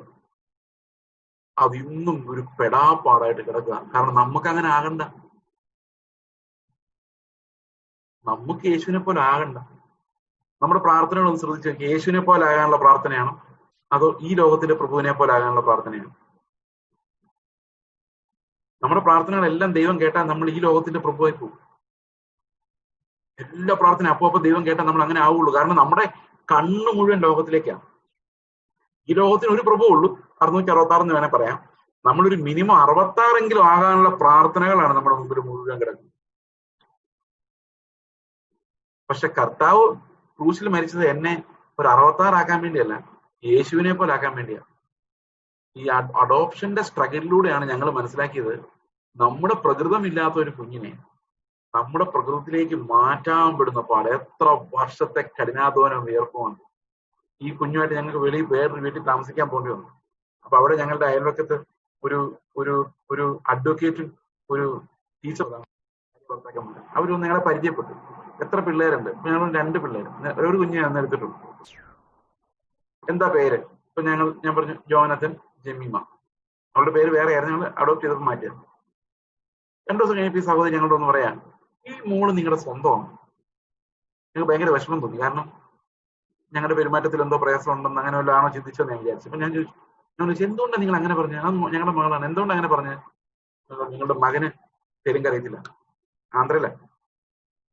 [SPEAKER 1] അത് ഇന്നും ഒരു പെടാപ്പാടായിട്ട് കിടക്കുക. കാരണം നമുക്ക് അങ്ങനെ ആകണ്ട, നമുക്ക് യേശുവിനെ പോലെ ആകണ്ട. നമ്മുടെ പ്രാർത്ഥനകളൊന്ന് ശ്രദ്ധിച്ചു നോക്കി, യേശുവിനെ പോലെ ആകാനുള്ള പ്രാർത്ഥനയാണോ അതോ ഈ ലോകത്തിന്റെ പ്രഭുവിനെ പോലെ ആകാനുള്ള പ്രാർത്ഥനയാണോ? നമ്മുടെ പ്രാർത്ഥനകളെല്ലാം ദൈവം കേട്ടാൽ നമ്മൾ ഈ ലോകത്തിന്റെ പ്രഭുവായി പോകും. എല്ലാ പ്രാർത്ഥന അപ്പൊ ദൈവം കേട്ടാൽ നമ്മൾ അങ്ങനെ ആവുള്ളൂ. കാരണം നമ്മുടെ കണ്ണ് മുഴുവൻ ലോകത്തിലേക്കാണ്. ഈ ലോകത്തിന് ഒരു പ്രഭു ഉള്ളൂ, 666 എന്ന് വേണേൽ പറയാം. നമ്മളൊരു മിനിമം 66 ആകാനുള്ള പ്രാർത്ഥനകളാണ് നമ്മുടെ മുമ്പിൽ മുഴുവൻ കിടക്കുന്നത്. പക്ഷെ കർത്താവ് ക്രൂശിൽ മരിച്ചത് എന്നെ ഒരു 66 ആക്കാൻ വേണ്ടിയല്ല, യേശുവിനെ പോലെ ആക്കാൻ വേണ്ടിയാണ്. ഈ അഡോപ്ഷന്റെ സ്ട്രഗിളിലൂടെയാണ് ഞങ്ങൾ മനസ്സിലാക്കിയത്, നമ്മുടെ പ്രകൃതമില്ലാത്ത ഒരു കുഞ്ഞിനെ നമ്മുടെ പ്രകൃതത്തിലേക്ക് മാറ്റാൻ പെടുന്ന പാട് എത്ര വർഷത്തെ കഠിനാധ്വാനം വിയർപ്പുമാണ്. ഈ കുഞ്ഞുമായിട്ട് ഞങ്ങൾക്ക് വേറൊരു വീട്ടിൽ താമസിക്കാൻ പോകേണ്ടി വന്നു. അപ്പൊ അവിടെ ഞങ്ങളുടെ അയൽവക്കത്ത് ഒരു ഒരു ഒരു അഡ്വക്കേറ്റും ഒരു ടീച്ചറാണ്. അവരൊന്ന് ഞങ്ങളെ പരിചയപ്പെട്ടു. എത്ര പിള്ളേരുണ്ട്? ഞങ്ങൾ 2 പിള്ളേർ, ഒരു കുഞ്ഞ് ഞാൻ എടുത്തിട്ടുള്ളൂ. എന്താ പേര്? ഇപ്പൊ ഞാൻ പറഞ്ഞു ജോനത്തൻ ജമീമ. അവളുടെ പേര് വേറെ ആയിരുന്നു, ഞങ്ങൾ അഡോപ്റ്റ് ചെയ്തപ്പോൾ മാറ്റിയത്. 2 ദിവസം കഴിഞ്ഞപ്പോൾ ഈ സഹോദരി ഞങ്ങളോട് ഒന്ന് പറയാം, ഈ മോള് നിങ്ങളുടെ സ്വന്തമാണ്. ഞങ്ങൾക്ക് ഭയങ്കര വിഷമം തോന്നി. കാരണം ഞങ്ങളുടെ പെരുമാറ്റത്തിൽ എന്തോ പ്രയാസം ഉണ്ടെന്ന് അങ്ങനെ വല്ലതാണോ ചിന്തിച്ചെന്ന് ഞാൻ വിചാരിച്ചു. അപ്പൊ ഞാൻ ചോദിച്ചു എന്തുകൊണ്ടാണ് നിങ്ങൾ അങ്ങനെ പറഞ്ഞത്? അത് ഞങ്ങളുടെ മകളാണ്, എന്തുകൊണ്ടാണ് അങ്ങനെ പറഞ്ഞത്? നിങ്ങളുടെ മകന് തെലുങ്ക് അറിയത്തില്ല, ആന്ധ്രയില,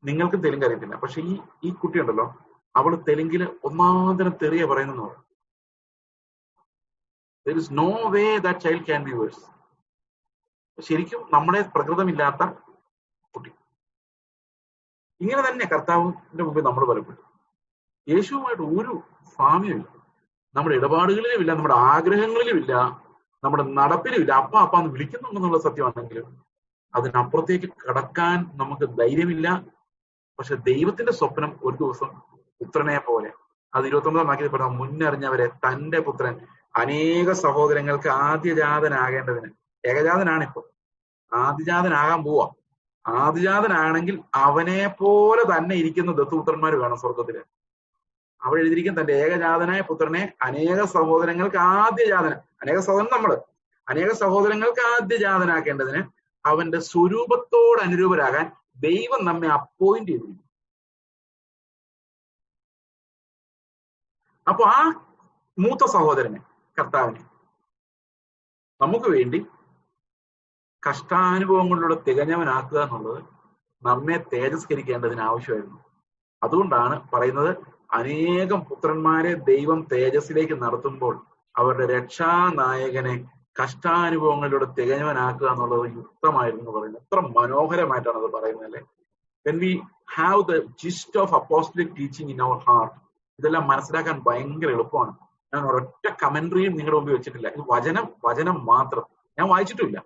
[SPEAKER 1] നിങ്ങൾക്കും തെലുങ്ക് അറിയത്തില്ല. പക്ഷെ ഈ കുട്ടി ഉണ്ടല്ലോ, അവള് തെലുങ്കില് ഒന്നാന്തരം തെറിയ പറയുന്നെന്ന് പറയും. There is no way that child can be worse. ശരിക്കും നമ്മുടെ പ്രകൃതമില്ലാത്ത കുട്ടി. ഇങ്ങനെ തന്നെ കർത്താവിന്റെ മുമ്പിൽ നമ്മൾ ബലപ്പെട്ടു. യേശുവുമായിട്ട് ഒരു സാമ്യമില്ല, നമ്മുടെ ഇടപാടുകളിലുമില്ല, നമ്മുടെ ആഗ്രഹങ്ങളിലുമില്ല, നമ്മുടെ നടപ്പിലുമില്ല. അപ്പാന്ന് വിളിക്കുന്നുണ്ടെന്നുള്ള സത്യമാണെങ്കിലും അതിനപ്പുറത്തേക്ക് കടക്കാൻ നമുക്ക് ധൈര്യമില്ല. പക്ഷെ ദൈവത്തിന്റെ സ്വപ്നം ഒരു ദിവസം പുത്രനെ പോലെ, അത് 29 വാക്യത്തിൽ പറഞ്ഞ മുന്നറിഞ്ഞവരെ തന്റെ പുത്രൻ അനേക സഹോദരങ്ങൾക്ക് ആദ്യജാതനാകേണ്ടതിന്, ഏകജാതനാണിപ്പോ, ആദ്യജാതനാകാൻ പോവാ. ആദ്യജാതനാണെങ്കിൽ അവനെ പോലെ തന്നെ ഇരിക്കുന്ന ദത്തുപുത്രന്മാർ വേണം സ്വർഗത്തില്. അവിടെ എഴുതിയിരിക്കും തന്റെ ഏകജാതനായ പുത്രനെ അനേക സഹോദരങ്ങൾക്ക് ആദ്യജാതന, അനേക സഹോദരൻ നമ്മള്, അനേക സഹോദരങ്ങൾക്ക് ആദ്യജാതനാക്കേണ്ടതിന് അവന്റെ സ്വരൂപത്തോട് അനുരൂപരാകാൻ ദൈവം നമ്മെ അപ്പോയിന്റ് ചെയ്തിരിക്കും. അപ്പൊ ആ മൂത്ത സഹോദരനെ, കർത്താവിനെ നമുക്ക് വേണ്ടി കഷ്ടാനുഭവങ്ങളിലൂടെ തികഞ്ഞവനാക്കുക എന്നുള്ളത് നമ്മെ തേജസ്കരിക്കേണ്ടതിന് ആവശ്യമായിരുന്നു. അതുകൊണ്ടാണ് പറയുന്നത്, അനേകം പുത്രന്മാരെ ദൈവം തേജസ്സിലേക്ക് നടത്തുമ്പോൾ അവരുടെ രക്ഷാനായകനെ കഷ്ടാനുഭവങ്ങളിലൂടെ തികഞ്ഞവനാക്കുക എന്നുള്ളത് യുക്തമായിരുന്നു എന്ന് പറയുന്നത്. എത്ര മനോഹരമായിട്ടാണ് അത് പറയുന്നത് അല്ലെ. When we have the gist of apostolic teaching in our heart, ഇതെല്ലാം മനസ്സിലാക്കാൻ ഭയങ്കര എളുപ്പമാണ്. ഞാൻ ഒരൊറ്റ കമന്ററിയും നിങ്ങളുടെ മുമ്പിൽ വെച്ചിട്ടില്ല. ഇത് വചനം മാത്രം. ഞാൻ വായിച്ചിട്ടില്ല.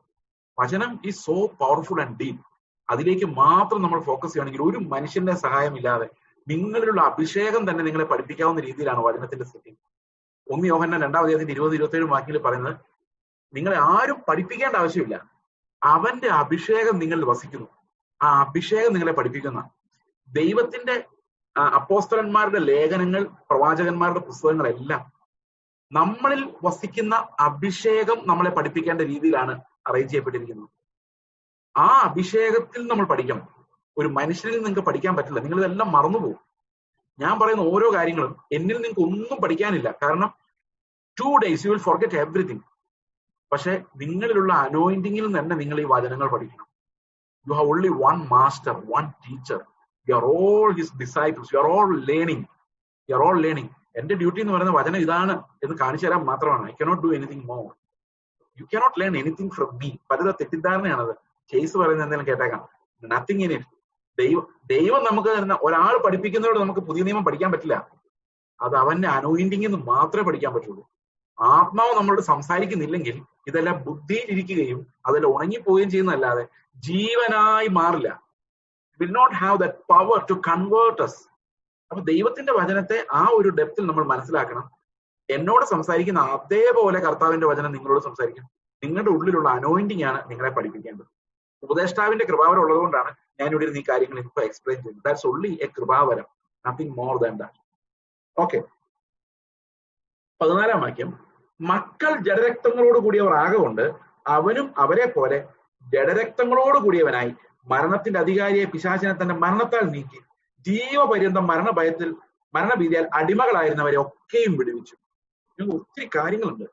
[SPEAKER 1] വചനം is so powerful and deep. അതിലേക്ക് മാത്രം നമ്മൾ ഫോക്കസ് ചെയ്യുകയാണെങ്കിൽ ഒരു മനുഷ്യന്റെ സഹായമില്ലാതെ നിങ്ങളിലുള്ള അഭിഷേകം തന്നെ നിങ്ങളെ പഠിപ്പിക്കാവുന്ന രീതിയിലാണ് വചനത്തിന്റെ സെറ്റിംഗ്. 1 യോഹന്നാൻ 2-ാം അധ്യായത്തിന്റെ 20-27 വാക്യത്തിൽ പറയുന്നത്, നിങ്ങളെ ആരും പഠിപ്പിക്കേണ്ട ആവശ്യമില്ല, അവന്റെ അഭിഷേകം നിങ്ങളിൽ വസിക്കുന്നു. ആ അഭിഷേകം നിങ്ങളെ പഠിപ്പിക്കുന്ന ദൈവത്തിന്റെ അപ്പോസ്തലന്മാരുടെ ലേഖനങ്ങൾ, പ്രവാചകന്മാരുടെ പുസ്തകങ്ങളെല്ലാം നമ്മളിൽ വസിക്കുന്ന അഭിഷേകം നമ്മളെ പഠിപ്പിക്കേണ്ട രീതിയിലാണ് അറേഞ്ച് ചെയ്യപ്പെട്ടിരിക്കുന്നത്. ആ അഭിഷേകത്തിൽ നമ്മൾ പഠിക്കണം. ഒരു മനുഷ്യനിൽ നിങ്ങൾക്ക് പഠിക്കാൻ പറ്റില്ല. നിങ്ങൾ ഇതെല്ലാം മറന്നുപോകും. ഞാൻ പറയുന്ന ഓരോ കാര്യങ്ങളും എന്നിൽ നിങ്ങൾക്ക് ഒന്നും പഠിക്കാനില്ല. കാരണം 2 days you will forget everything. പക്ഷെ നിങ്ങളിലുള്ള അനോയിന്റിങ്ങിൽ തന്നെ നിങ്ങൾ ഈ വചനങ്ങൾ പഠിക്കണം. You have only one master, one teacher. You are all his disciples. You are all learning. You are all learning. എന്റെ ഡ്യൂട്ടി എന്ന് പറയുന്ന വചനം ഇതാണ് എന്ന് കാണിച്ചു തരാൻ മാത്രമാണ്. I cannot do anything more. You cannot learn anything from me. പലരും തെറ്റിദ്ധാരണയാണത്. ചേസ് പറയുന്നത് എന്തെങ്കിലും കേട്ടേക്കാം. Nothing in it. ദൈവം നമുക്ക് തരുന്ന ഒരാൾ പഠിപ്പിക്കുന്നതോട് നമുക്ക് പുതിയ നിയമം പഠിക്കാൻ പറ്റില്ല. അത് അവന്റെ അനോയിന്റിംഗ് എന്ന് മാത്രമേ പഠിക്കാൻ പറ്റുള്ളൂ. ആത്മാവ് നമ്മളോട് സംസാരിക്കുന്നില്ലെങ്കിൽ ഇതെല്ലാം ബുദ്ധിയിൽ ഇരിക്കുകയും അതെല്ലാം ഉണങ്ങിപ്പോവുകയും ചെയ്യുന്നതല്ലാതെ ജീവനായി മാറില്ല. Will not have that power to convert us. അപ്പൊ ദൈവത്തിന്റെ വചനത്തെ ആ ഒരു ഡെപ്തിൽ നമ്മൾ മനസ്സിലാക്കണം. എന്നോട് സംസാരിക്കുന്ന അതേപോലെ കർത്താവിന്റെ വചനം നിങ്ങളോട് സംസാരിക്കും. നിങ്ങളുടെ ഉള്ളിലുള്ള അനോയിന്റിംഗ് ആണ് നിങ്ങളെ പഠിപ്പിക്കേണ്ടത്. ഉപദേഷ്ടാവിന്റെ കൃപാവരം ഉള്ളതുകൊണ്ടാണ് ഞാൻ ഇവിടെ ഈ കാര്യങ്ങൾ ഇപ്പൊ എക്സ്പ്ലെയിൻ ചെയ്യുന്നത്. ദാറ്റ്സ് ഓൺലി എ കൃപാവരം, nothing more than that. Okay, 14-ാം വാക്യം, മക്കൾ ജഡരക്തങ്ങളോട് കൂടിയവർ ആകൊണ്ട് അവനും അവരെ പോലെ ജഡരക്തങ്ങളോട് കൂടിയവനായി മരണത്തിന്റെ അധികാരിയെ പിശാചിനെ തന്റെ മരണത്താൽ നീക്കി ജീവപര്യന്തം മരണഭീതിയാൽ അടിമകളായിരുന്നവരെ ഒക്കെയും വിടുവിച്ചു. ഒത്തിരി കാര്യങ്ങളുണ്ട്.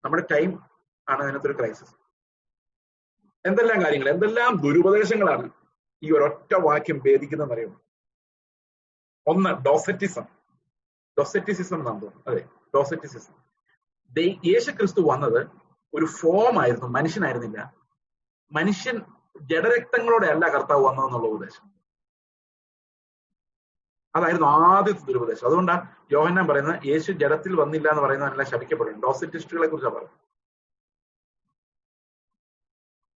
[SPEAKER 1] നമ്മുടെ ടൈം ആണ് അതിനകത്തൊരു ക്രൈസിസ്. എന്തെല്ലാം കാര്യങ്ങൾ, എന്തെല്ലാം ദുരുപദേശങ്ങളാണ് ഈ ഒരൊറ്റ വാക്യം ഭേദിക്കുന്നതെന്ന് അറിയുന്നു. ഒന്ന്, ഡോസറ്റിസം എന്നാണ് തോന്നുന്നത്. അതെ, ഡോസറ്റിസിസം. യേശു ക്രിസ്തു വന്നത് ഒരു ഫോം ആയിരുന്നു, മനുഷ്യനായിരുന്നില്ല. മനുഷ്യൻ ജഡരക്തങ്ങളോടെ അല്ല കർത്താവ് വന്നതെന്നുള്ള ഉപദേശം. അതായിരുന്നു ആദ്യത്തെ ദുരുപദേശം. അതുകൊണ്ടാണ് യോഹന്നാൻ പറയുന്നത് യേശു ജഡത്തിൽ വന്നില്ല എന്ന് പറയുന്നതല്ല ശപിക്കപ്പെടും. ഡോസറ്റിസ്റ്റുകളെ കുറിച്ചാണ് പറയുന്നത്.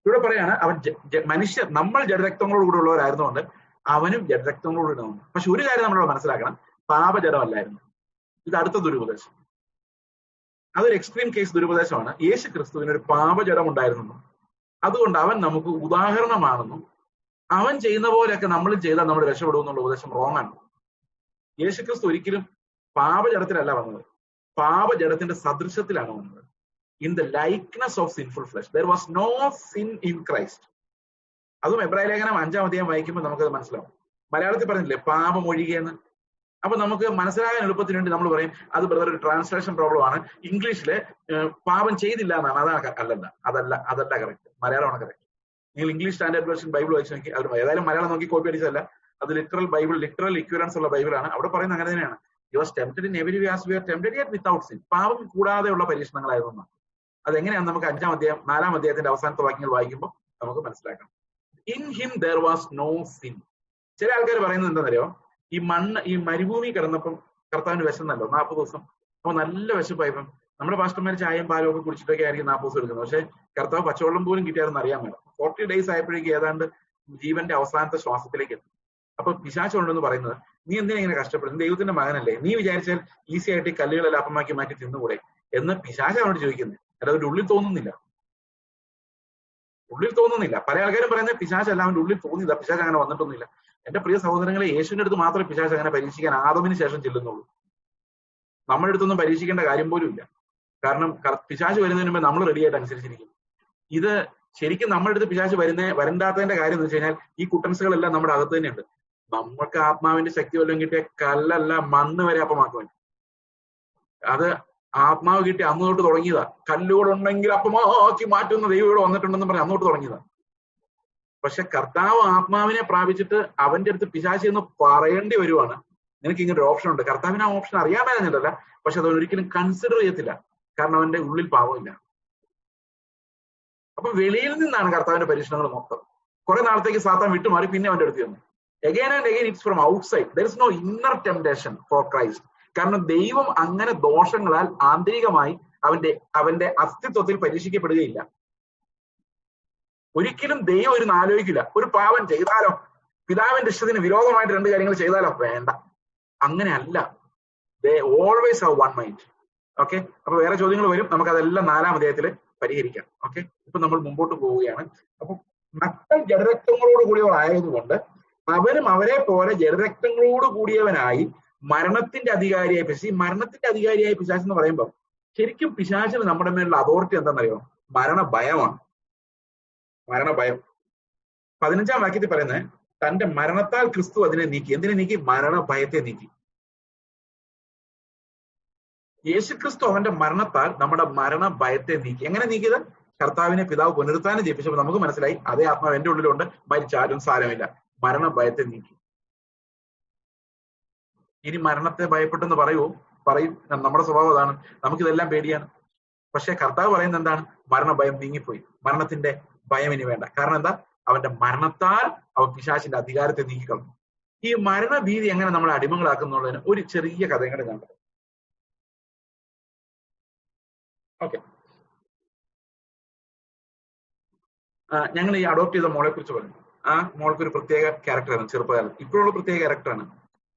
[SPEAKER 1] ഇവിടെ പറയാണ് അവൻ നമ്മൾ ജഡരക്തങ്ങളോട് കൂടെ ഉള്ളവരായിരുന്നുകൊണ്ട് അവനും ജഡരക്തങ്ങളോട് വന്നു. പക്ഷെ ഒരു കാര്യം നമ്മളിവിടെ മനസ്സിലാക്കണം, പാപജഡമല്ലായിരുന്നു. ഇത് അടുത്ത ദുരുപദേശം. അതൊരു എക്സ്ട്രീം കേസ് ദുരുപദേശമാണ്. യേശു ക്രിസ്തുവിന് ഒരു പാപജഡം ഉണ്ടായിരുന്നു, അതുകൊണ്ട് അവൻ നമുക്ക് ഉദാഹരണമാണെന്നും അവൻ ചെയ്യുന്ന പോലെയൊക്കെ നമ്മൾ ചെയ്താൽ നമ്മൾ രക്ഷപ്പെടും എന്നുള്ള ഉപദേശം റോങ് ആണ്. യേശു ക്രിസ്തു ഒരിക്കലും പാപജഡത്തിലല്ല വന്നത്, പാപജഡത്തിന്റെ സദൃശത്തിലാണ് വന്നത്. In the likeness of sinful flesh. There was no sin in Christ. അതും എബ്രായ ലേഖനം 5-ാം അധ്യായം വായിക്കുമ്പോൾ നമുക്കത് മനസ്സിലാവും. മലയാളത്തിൽ പറഞ്ഞില്ലേ പാപം ഒഴികെയെന്ന്. അപ്പൊ നമുക്ക് മനസ്സിലാകാൻ എളുപ്പത്തിന് വേണ്ടി നമ്മൾ പറയും അത് ബ്രദർ ഒരു ട്രാൻസ്ലേഷൻ പ്രോബ്ലം ആണ്, ഇംഗ്ലീഷില് പാപം ചെയ്തില്ല എന്നാണ്. അതല്ല കറക്റ്റ്. മലയാളമാണ് കറക്റ്റ്. നിങ്ങൾ ഇംഗ്ലീഷ് സ്റ്റാൻഡേർഡ് വേർഷൻ ബൈബിൾ വായിച്ചു നോക്കി, അവർ ഏതായാലും മലയാളം നോക്കി കോപ്പി അടിച്ചതല്ല, അത് ലിറ്ററൽ ഇക്വലൻസ് ഉള്ള ബൈബിളാണ്. അവിടെ പറയുന്നത് അങ്ങനെ തന്നെയാണ്. You was tempted in every way as we are tempted yet without sin. പാപം കൂടാതെയുള്ള പരീക്ഷണങ്ങളായിരുന്നു. അതെങ്ങനെയാണ് നമുക്ക് 4-ാം അധ്യായത്തിന്റെ അവസാനത്തെ വാക്യങ്ങൾ വായിക്കുമ്പോൾ നമുക്ക് മനസ്സിലാക്കണം. In him there was no sin. ചില ആൾക്കാർ പറയുന്നത് എന്താണെന്നറിയോ, ഈ മരുഭൂമി കിടന്നപ്പം കർത്താവിന് വിശന്നല്ലോ 40 ദിവസം. അപ്പൊ നല്ല വിശപ്പായപ്പം നമ്മുടെ പാസ്റ്റർമാർ ചായയും പാലും ഒക്കെ കുടിച്ചിട്ടൊക്കെ ആയിരിക്കും 40 ദിവസം എടുക്കുന്നത്. പക്ഷെ കർത്താവ് പച്ചവെള്ളം പോലും കിട്ടിയാലെന്ന് അറിയാൻ വേണം. 40 days ആയപ്പോഴേക്കും ഏതാണ്ട് ജീവന്റെ അവസാനത്തെ ശ്വാസത്തിലേക്ക് എത്തും. അപ്പൊ പിശാചുണ്ടെന്ന് പറയുന്നത്, നീ എന്തിനാ ഇങ്ങനെ കഷ്ടപ്പെടുന്നത്, ദൈവത്തിന്റെ മകനല്ലേ, നീ വിചാരിച്ചാൽ ഈസി ആയിട്ട് ഈ കല്ലുകളെല്ലാം അപ്പമാക്കി മാറ്റി തിന്നുകൂടെ എന്ന് പിശാച് അവനോട് ചോദിക്കുന്നത്. അല്ല, അവന്റെ ഉള്ളിൽ തോന്നുന്നില്ല. പല ആൾക്കാരും പറയുന്നത് പിശാചല്ല, അവന്റെ ഉള്ളിൽ തോന്നിയതാ, പിശാച് അങ്ങനെ വന്നിട്ടൊന്നുമില്ല. എന്റെ പ്രിയ സഹോദരങ്ങളെ, യേശുവിന്റെ അടുത്ത് മാത്രമേ പിശാച് അങ്ങനെ പരീക്ഷിക്കാൻ ആദമിന് ശേഷം ചെല്ലുന്നുള്ളൂ. നമ്മുടെ അടുത്തൊന്നും പരീക്ഷിക്കേണ്ട കാര്യം പോലും ഇല്ല. കാരണം പിശാച് വരുന്നതിന് മുമ്പ് നമ്മൾ റെഡിയായിട്ട് അനുസരിച്ചിരിക്കും. ഇത് ശരിക്കും നമ്മുടെ അടുത്ത് പിശാച് വരണ്ടാത്തതിന്റെ കാര്യം എന്ന് വെച്ച് കഴിഞ്ഞാൽ ഈ കുട്ടൻസുകളെല്ലാം നമ്മുടെ അകത്ത് തന്നെയുണ്ട്. നമ്മൾക്ക് ആത്മാവിന്റെ ശക്തി വല്ലതും കിട്ടിയ കല്ലല്ല മണ്ണ് വരെ അപ്പമാക്കുവാൻ. അത് ആത്മാവ് കിട്ടി അന്ന് തൊട്ട് തുടങ്ങിയതാ. കല്ലുകളുണ്ടെങ്കിൽ അപ്പമാക്കി മാറ്റുന്ന ദൈവം ഇവിടെ വന്നിട്ടുണ്ടെന്ന് പറഞ്ഞ് അന്നോട്ട് തുടങ്ങിയതാ. പക്ഷെ കർത്താവ് ആത്മാവിനെ പ്രാപിച്ചിട്ട് അവന്റെ അടുത്ത് പിശാചി എന്ന് പറയേണ്ടി വരുവാണ്, നിനക്ക് ഇങ്ങനെ ഒരു ഓപ്ഷൻ ഉണ്ട്. കർത്താവിന് ആ ഓപ്ഷൻ അറിയാമെന്നല്ല, പക്ഷെ അത് ഒരിക്കലും കൺസിഡർ ചെയ്യത്തില്ല, കാരണം അവന്റെ ഉള്ളിൽ പാവമില്ല. അപ്പൊ വെളിയിൽ നിന്നാണ് കർത്താവിന്റെ പരീക്ഷണങ്ങൾ മൊത്തം. കുറെ നാളത്തേക്ക് സാത്താൻ വിട്ടുമാറി, പിന്നെ അവന്റെ അടുത്ത് വന്നു. Again and again it's from outside. There is no inner temptation for Christ. കാരണം ദൈവം അങ്ങനെ ദോഷങ്ങളാൽ ആന്തരികമായി അവന്റെ അസ്തിത്വത്തിൽ പരീക്ഷിക്കപ്പെടുകയില്ല. ഒരിക്കലും ദൈവം ഒരു ആലോചിക്കില്ല, ഒരു പാവം ചെയ്താലോ, പിതാവിന്റെ ഇഷ്ടത്തിന് വിരോധമായിട്ട് രണ്ട് കാര്യങ്ങൾ ചെയ്താലോ, വേണ്ട, അങ്ങനെയല്ല. They always have one mind. Okay, അപ്പൊ വേറെ ചോദ്യങ്ങൾ വരും, നമുക്ക് അതെല്ലാം 4-ാം അധ്യായത്തിൽ പരിഹരിക്കാം. ഓക്കെ, ഇപ്പൊ നമ്മൾ മുമ്പോട്ട് പോവുകയാണ്. അപ്പൊ മക്കൾ ജഡരക്തങ്ങളോട് കൂടിയവരായതുകൊണ്ട് അവനും അവരെ പോലെ ജഡരക്തങ്ങളോട് കൂടിയവനായി മരണത്തിന്റെ അധികാരിയായ പിശാച്. ഈ മരണത്തിന്റെ അധികാരിയായ പിശാച് എന്ന് പറയുമ്പോൾ ശരിക്കും പിശാചിന് നമ്മുടെ മേലുള്ള അതോറിറ്റി എന്താണെന്നറിയോ? മരണഭയമാണ്. മരണഭയം. 15-ാം വാക്യത്തിൽ പറയുന്നത്, തന്റെ മരണത്താൽ ക്രിസ്തു അതിനെ നീക്കി. എന്തിനെ നീക്കി? മരണഭയത്തെ നീക്കി. യേശുക്രിസ്തു അവന്റെ മരണത്താൽ നമ്മുടെ മരണഭയത്തെ നീക്കി. എങ്ങനെ നീക്കിയത്? കർത്താവിനെ പിതാവ് പുനരുത്ഥാനം ചെയ്യിപ്പിച്ചപ്പോൾ നമുക്ക് മനസ്സിലായി, അതേ ആത്മാവ് എന്റെ ഉള്ളിലുണ്ട്, മരിച്ചാലും സാരമില്ല. മരണഭയത്തെ നീക്കി. ഇനി മരണത്തെ ഭയപ്പെട്ടെന്ന് പറയും. നമ്മുടെ സ്വഭാവം അതാണ്, നമുക്കിതെല്ലാം പേടിയാണ്. പക്ഷെ കർത്താവ് പറയുന്നത് എന്താണ്? മരണഭയം നീങ്ങിപ്പോയി, മരണത്തിന്റെ ഭയം ഇനി വേണ്ട. കാരണം എന്താ? അവന്റെ മരണത്താൽ അവൻ പിശാചിന്റെ അധികാരത്തെ നീക്കിക്കളഞ്ഞു. ഈ മരണഭീതി എങ്ങനെ നമ്മളെ അടിമകളാക്കുന്നുള്ളതിന് ഒരു ചെറിയ കഥയും കൂടെ ഞാൻ പറയാം. ഓക്കെ, ഞങ്ങൾ ഈ അഡോപ്റ്റ് ചെയ്ത മോളെ കുറിച്ച് പറഞ്ഞു. ആ മോൾക്ക് ഒരു പ്രത്യേക ക്യാരക്ടറാണ് ചെറുപ്പകാലം. ഇപ്പോഴുള്ള പ്രത്യേക ക്യാരക്ടറാണ്.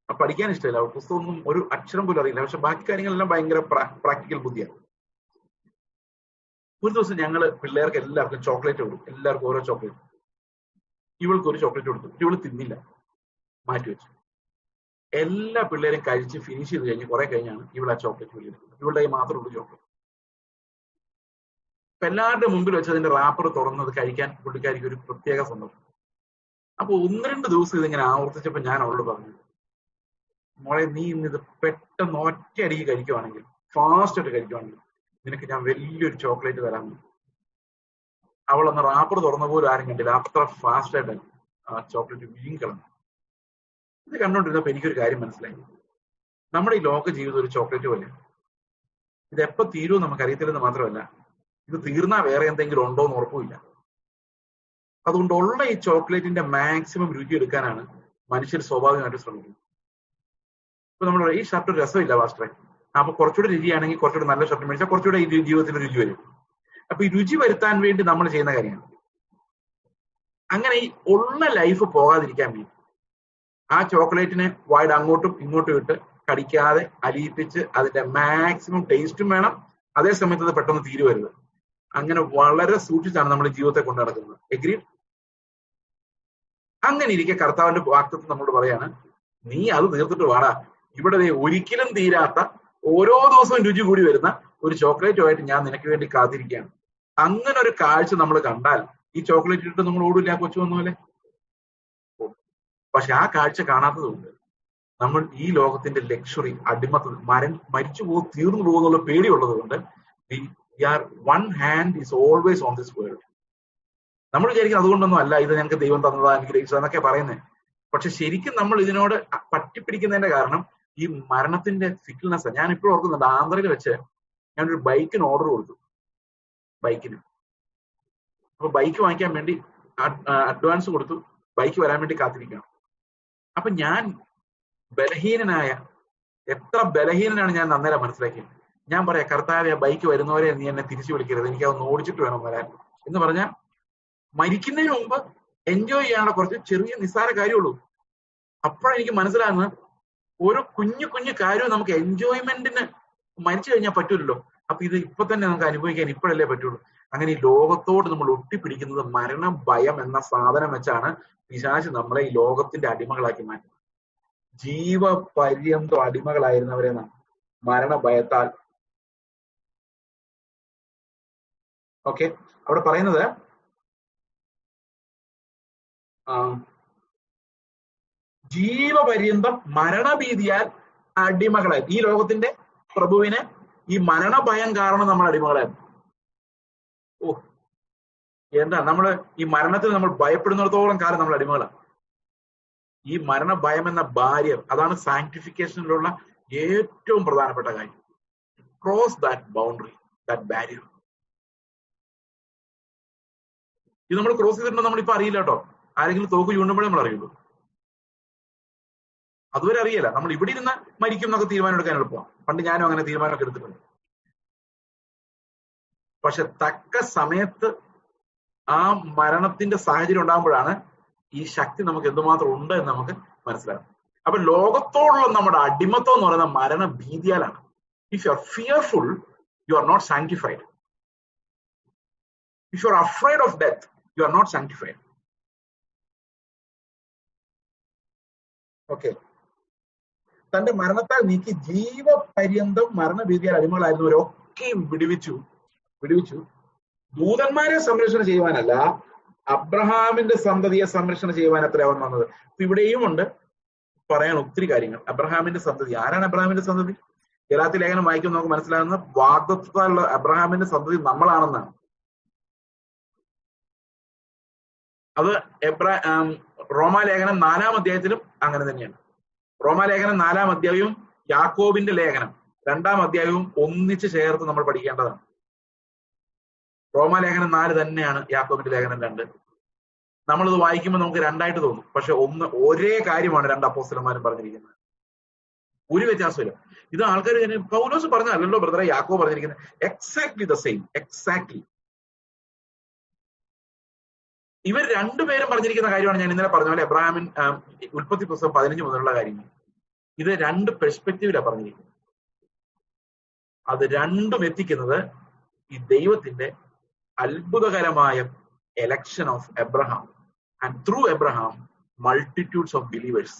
[SPEAKER 1] പഠിക്കാൻ ഇഷ്ടമില്ല, പുസ്തകമൊന്നും ഒരു അക്ഷരം പോലും അറിയില്ല, പക്ഷെ ബാക്കി കാര്യങ്ങളെല്ലാം ഭയങ്കര പ്രാക്ടിക്കൽ ബുദ്ധിയാണ്. ഒരു ദിവസം ഞങ്ങൾ പിള്ളേർക്ക് എല്ലാവർക്കും ചോക്ലേറ്റ് കൊടുക്കും, എല്ലാവർക്കും ഓരോ ചോക്ലേറ്റ്. ഇവൾക്ക് ഒരു ചോക്ലേറ്റ് കൊടുത്തു, ഇവള് തിന്നില്ല, മാറ്റിവെച്ചു. എല്ലാ പിള്ളേരും കഴിച്ച് ഫിനിഷ് ചെയ്ത് കഴിഞ്ഞ് കുറെ കഴിഞ്ഞാണ് ഇവൾ ആ ചോക്ലേറ്റ് വെളിയെടുക്കുന്നത്. ഇവളുടെ മാത്രമേ ഉള്ളൂ ചോക്ലേറ്റ്. അപ്പൊ എല്ലാവരുടെ മുമ്പിൽ വെച്ച് അതിന്റെ റാപ്പർ തുറന്നത് കഴിക്കാൻ പുള്ളിക്കാരിക്ക് ഒരു പ്രത്യേക സന്തോഷം. അപ്പൊ 1-2 ദിവസം ഇതിങ്ങനെ ആവർത്തിച്ചപ്പോ ഞാൻ അവളോട് പറഞ്ഞു, മോളെ, നീ ഇന്നിത് പെട്ടെന്ന് ഒറ്റയടിക്ക് കഴിക്കുവാണെങ്കിൽ, ഫാസ്റ്റ് ആയിട്ട് കഴിക്കുവാണെങ്കിൽ നിനക്ക് ഞാൻ വലിയൊരു ചോക്ലേറ്റ് തരാമെന്ന്. അവളൊന്ന് റാപ്പർ തുറന്ന പോലും ആരും കണ്ടില്ല, അത്ര ഫാസ്റ്റ് ആയിട്ട് ആ ചോക്ലേറ്റ് വീങ്ങിക്കളഞ്ഞു. ഇത് കണ്ടോണ്ടിരുന്നപ്പോ എനിക്കൊരു കാര്യം മനസ്സിലായി. നമ്മുടെ ഈ ലോക ജീവിതം ഒരു ചോക്ലേറ്റ് പോലെ. ഇതെപ്പോ തീരുമോ നമുക്കറിയത്തില്ലെന്ന് മാത്രമല്ല, ഇത് തീർന്നാ വേറെ എന്തെങ്കിലും ഉണ്ടോ എന്ന് ഉറപ്പുമില്ല. അതുകൊണ്ടുള്ള ഈ ചോക്ലേറ്റിന്റെ മാക്സിമം രുചി എടുക്കാനാണ് മനുഷ്യർ സ്വാഭാവികമായിട്ട് ശ്രമിക്കുന്നത്. ഇപ്പൊ നമ്മൾ ഈ ഷർട്ട് ഒരു രസമില്ല മാസ്റ്ററെ, അപ്പൊ കുറച്ചുകൂടെ രുചിയാണെങ്കിൽ കുറച്ചുകൂടെ നല്ല ഷർട്ട് മേടിച്ചാൽ കുറച്ചുകൂടെ ഈ ജീവിതത്തിൽ രുചി വരും. അപ്പൊ ഈ രുചി വരുത്താൻ വേണ്ടി നമ്മൾ ചെയ്യുന്ന കാര്യമാണ്. അങ്ങനെ ഈ ഉള്ള ലൈഫ് പോകാതിരിക്കാൻ വേണ്ടി ആ ചോക്ലേറ്റിനെ വായുടെ അങ്ങോട്ടും ഇങ്ങോട്ടും ഇട്ട് കടിക്കാതെ അലിയിപ്പിച്ച് അതിന്റെ മാക്സിമം ടേസ്റ്റും വേണം, അതേ സമയത്ത് അത് പെട്ടെന്ന് തീരുവരുത്. അങ്ങനെ വളരെ സൂക്ഷിച്ചാണ് നമ്മൾ ജീവിതത്തെ കൊണ്ടു നടക്കുന്നത്. എഗ്രി? അങ്ങനെ ഇരിക്കെ കർത്താവിന്റെ വാക്തത്വം നമ്മളോട് പറയാണ്, നീ അത് തീർത്തിട്ട് വാടാ, ഇവിടെ ഒരിക്കലും തീരാത്ത ഓരോ ദിവസവും രുചി കൂടി വരുന്ന ഒരു ചോക്ലേറ്റുമായിട്ട് ഞാൻ നിനക്ക് വേണ്ടി കാത്തിരിക്കുകയാണ്. അങ്ങനെ ഒരു കാഴ്ച നമ്മൾ കണ്ടാൽ ഈ ചോക്ലേറ്റ് ഇട്ട് നമ്മൾ ഓടില്ല, കൊച്ചു വന്നപോലെ. പക്ഷെ ആ കാഴ്ച കാണാത്തതുകൊണ്ട് നമ്മൾ ഈ ലോകത്തിന്റെ ലക്ഷറി അടിമത്ത് മരിച്ചു പോകും, തീർന്നു പോകുന്നുള്ള പേടിയുള്ളത് കൊണ്ട് one hand is always on this world. നമ്മൾ വിചാരിക്കും അതുകൊണ്ടൊന്നും അല്ല, ഇത് ഞങ്ങൾക്ക് ദൈവം തന്നതാ, അനുഗ്രഹിച്ചതെന്നൊക്കെ പറയുന്നത്. പക്ഷെ ശരിക്കും നമ്മൾ ഇതിനോട് പറ്റിപ്പിടിക്കുന്നതിന്റെ കാരണം ഈ മരണത്തിന്റെ ഫിക്കിൾനെസ്. ഞാൻ ഇപ്പോഴും ഓർക്കുന്നുണ്ട്, ആന്ധ്രയിൽ വെച്ച് ഞാനൊരു ബൈക്കിന് ഓർഡർ കൊടുത്തു, ബൈക്കിന്. അപ്പൊ ബൈക്ക് വാങ്ങിക്കാൻ വേണ്ടി അഡ്വാൻസ് കൊടുത്തു, ബൈക്ക് വരാൻ വേണ്ടി കാത്തിരിക്കണം. അപ്പൊ ഞാൻ ബലഹീനനായ, എത്ര ബലഹീനനാണ് ഞാൻ അന്നേരം മനസ്സിലാക്കിയത്. ഞാൻ പറയാം, കർത്താവെ, ബൈക്ക് വരുന്നവരെ നീ എന്നെ തിരിച്ചു വിളിക്കരുത്, എനിക്ക് അതൊന്ന് ഓടിച്ചിട്ട് വേണം വരാൻ എന്ന് പറഞ്ഞാൽ മരിക്കുന്നതിന് മുമ്പ് എൻജോയ് ചെയ്യാനുള്ള കുറച്ച് ചെറിയ നിസ്സാര കാര്യമുള്ളൂ. അപ്പോഴെനിക്ക് മനസ്സിലാകുന്നത് ഓരോ കുഞ്ഞു കുഞ്ഞു കാര്യവും നമുക്ക് എൻജോയ്മെന്റിന് മരിച്ചു കഴിഞ്ഞാൽ പറ്റൂലല്ലോ. അപ്പൊ ഇത് ഇപ്പൊ തന്നെ നമുക്ക് അനുഭവിക്കാൻ ഇപ്പോഴല്ലേ പറ്റുള്ളൂ. അങ്ങനെ ഈ ലോകത്തോട് നമ്മൾ ഒട്ടിപ്പിടിക്കുന്നത് മരണഭയം എന്ന സാധനം വെച്ചാണ് പിശാച് നമ്മളെ ഈ ലോകത്തിന്റെ അടിമകളാക്കി മാറ്റുന്നത്. ജീവപര്യന്തം അടിമകളായിരുന്നവരെ നാം മരണഭയത്താൽ. ഓക്കെ, അവിടെ പറയുന്നത് ജീവപര്യന്തം മരണഭീതിയാൽ അടിമകളായി. ഈ ലോകത്തിന്റെ പ്രഭുവിന് ഈ മരണഭയം കാരണം നമ്മൾ അടിമകളായിരുന്നു. ഓ, എന്താ നമ്മള് ഈ മരണത്തിൽ നമ്മൾ ഭയപ്പെടുന്നിടത്തോളം കാലം നമ്മൾ അടിമകളാണ്. ഈ മരണഭയം എന്ന ബാരിയർ, അതാണ് സാങ്ക്ടിഫിക്കേഷനിലുള്ള ഏറ്റവും പ്രധാനപ്പെട്ട കാര്യം. Cross that boundary, that barrier. ഇത് നമ്മൾ ക്രോസ് ചെയ്തിട്ടുണ്ടോ നമ്മളിപ്പോ അറിയില്ല കേട്ടോ. ആരെങ്കിലും തോക്ക് ചൂണ്ടുമ്പോഴേ നമ്മൾ അറിയുള്ളൂ. അതുവരെ അറിയില്ല. നമ്മൾ ഇവിടെ ഇരുന്ന് മരിക്കും എന്നൊക്കെ തീരുമാനം എടുക്കാൻ എളുപ്പമാണ്. പണ്ട് ഞാനും അങ്ങനെ തീരുമാനമൊക്കെ എടുത്തിട്ടുണ്ട്. പക്ഷെ തക്ക സമയത്ത് ആ മരണത്തിന്റെ സാഹചര്യം ഉണ്ടാകുമ്പോഴാണ് ഈ ശക്തി നമുക്ക് എന്തുമാത്രം ഉണ്ട് എന്ന് നമുക്ക് മനസ്സിലാകും. അപ്പൊ ലോകത്തോടുള്ള നമ്മുടെ അടിമത്വം എന്ന് പറയുന്ന മരണ ഭീതിയാലാണ്. If you are fearful, you are not sanctified. If you are afraid of death, you are not sanctified. Okay. തന്റെ മരണത്താൽ നീക്കി ജീവപര്യന്തം മരണഭീതിയാൽ അടിമകളായിരുന്നവരൊക്കെയും വിടുവിച്ചു. ദൂതന്മാരെ സംരക്ഷണം ചെയ്യുവാനല്ല, അബ്രഹാമിന്റെ സന്തതിയെ സംരക്ഷണം ചെയ്യുവാൻ അത്ര അവൻ വന്നത്. ഇവിടെയും ഉണ്ട് പറയാൻ ഒത്തിരി കാര്യങ്ങൾ. അബ്രഹാമിന്റെ സന്തതി ആരാണ്? അബ്രഹാമിന്റെ സന്തതി ഗലാത്യ ലേഖനം വായിക്കുമ്പോൾ നമുക്ക് മനസ്സിലാകുന്നത് വാഗ്ദത്തമുള്ള അബ്രഹാമിന്റെ സന്തതി നമ്മളാണെന്നാണ്. അത് റോമാലേഖനം 4-ാം അധ്യായത്തിലും അങ്ങനെ തന്നെയാണ്. റോമാലേഖനം 4-ാം അധ്യായവും യാക്കോബിന്റെ ലേഖനം 2-ാം അധ്യായവും ഒന്നിച്ച് ചേർത്ത് നമ്മൾ പഠിക്കേണ്ടതാണ്. റോമാലേഖനം 4 തന്നെയാണ് യാക്കോബിന്റെ ലേഖനം 2. നമ്മളിത് വായിക്കുമ്പോൾ നമുക്ക് രണ്ടായിട്ട് തോന്നും. പക്ഷെ ഒരേ കാര്യമാണ് രണ്ട് അപ്പോസ്തലന്മാരും പറഞ്ഞിരിക്കുന്നത്. ഒരു വ്യത്യാസമില്ല. ഇത് ആൾക്കാർ പൗലോസ് പറഞ്ഞല്ലോ ബ്രദറെ യാക്കോബ് പറഞ്ഞിരിക്കുന്നത് എക്സാക്ട്ലി ദ സെയിം. എക്സാക്ട്ലി ഇവർ രണ്ടുപേരും പറഞ്ഞിരിക്കുന്ന കാര്യമാണ് ഞാൻ ഇന്നലെ പറഞ്ഞ പോലെ എബ്രഹാമിൻ ഉൽപ്പത്തി പുസ്തകം 15 മുതലുള്ള കാര്യങ്ങൾ. ഇത് രണ്ട് പെർസ്പെക്റ്റീവിലാണ് പറഞ്ഞിരിക്കുന്നത്. അത് രണ്ടും എത്തിക്കുന്നത് ഈ ദൈവത്തിന്റെ അത്ഭുതകരമായ election of Abraham and through Abraham multitudes of believers.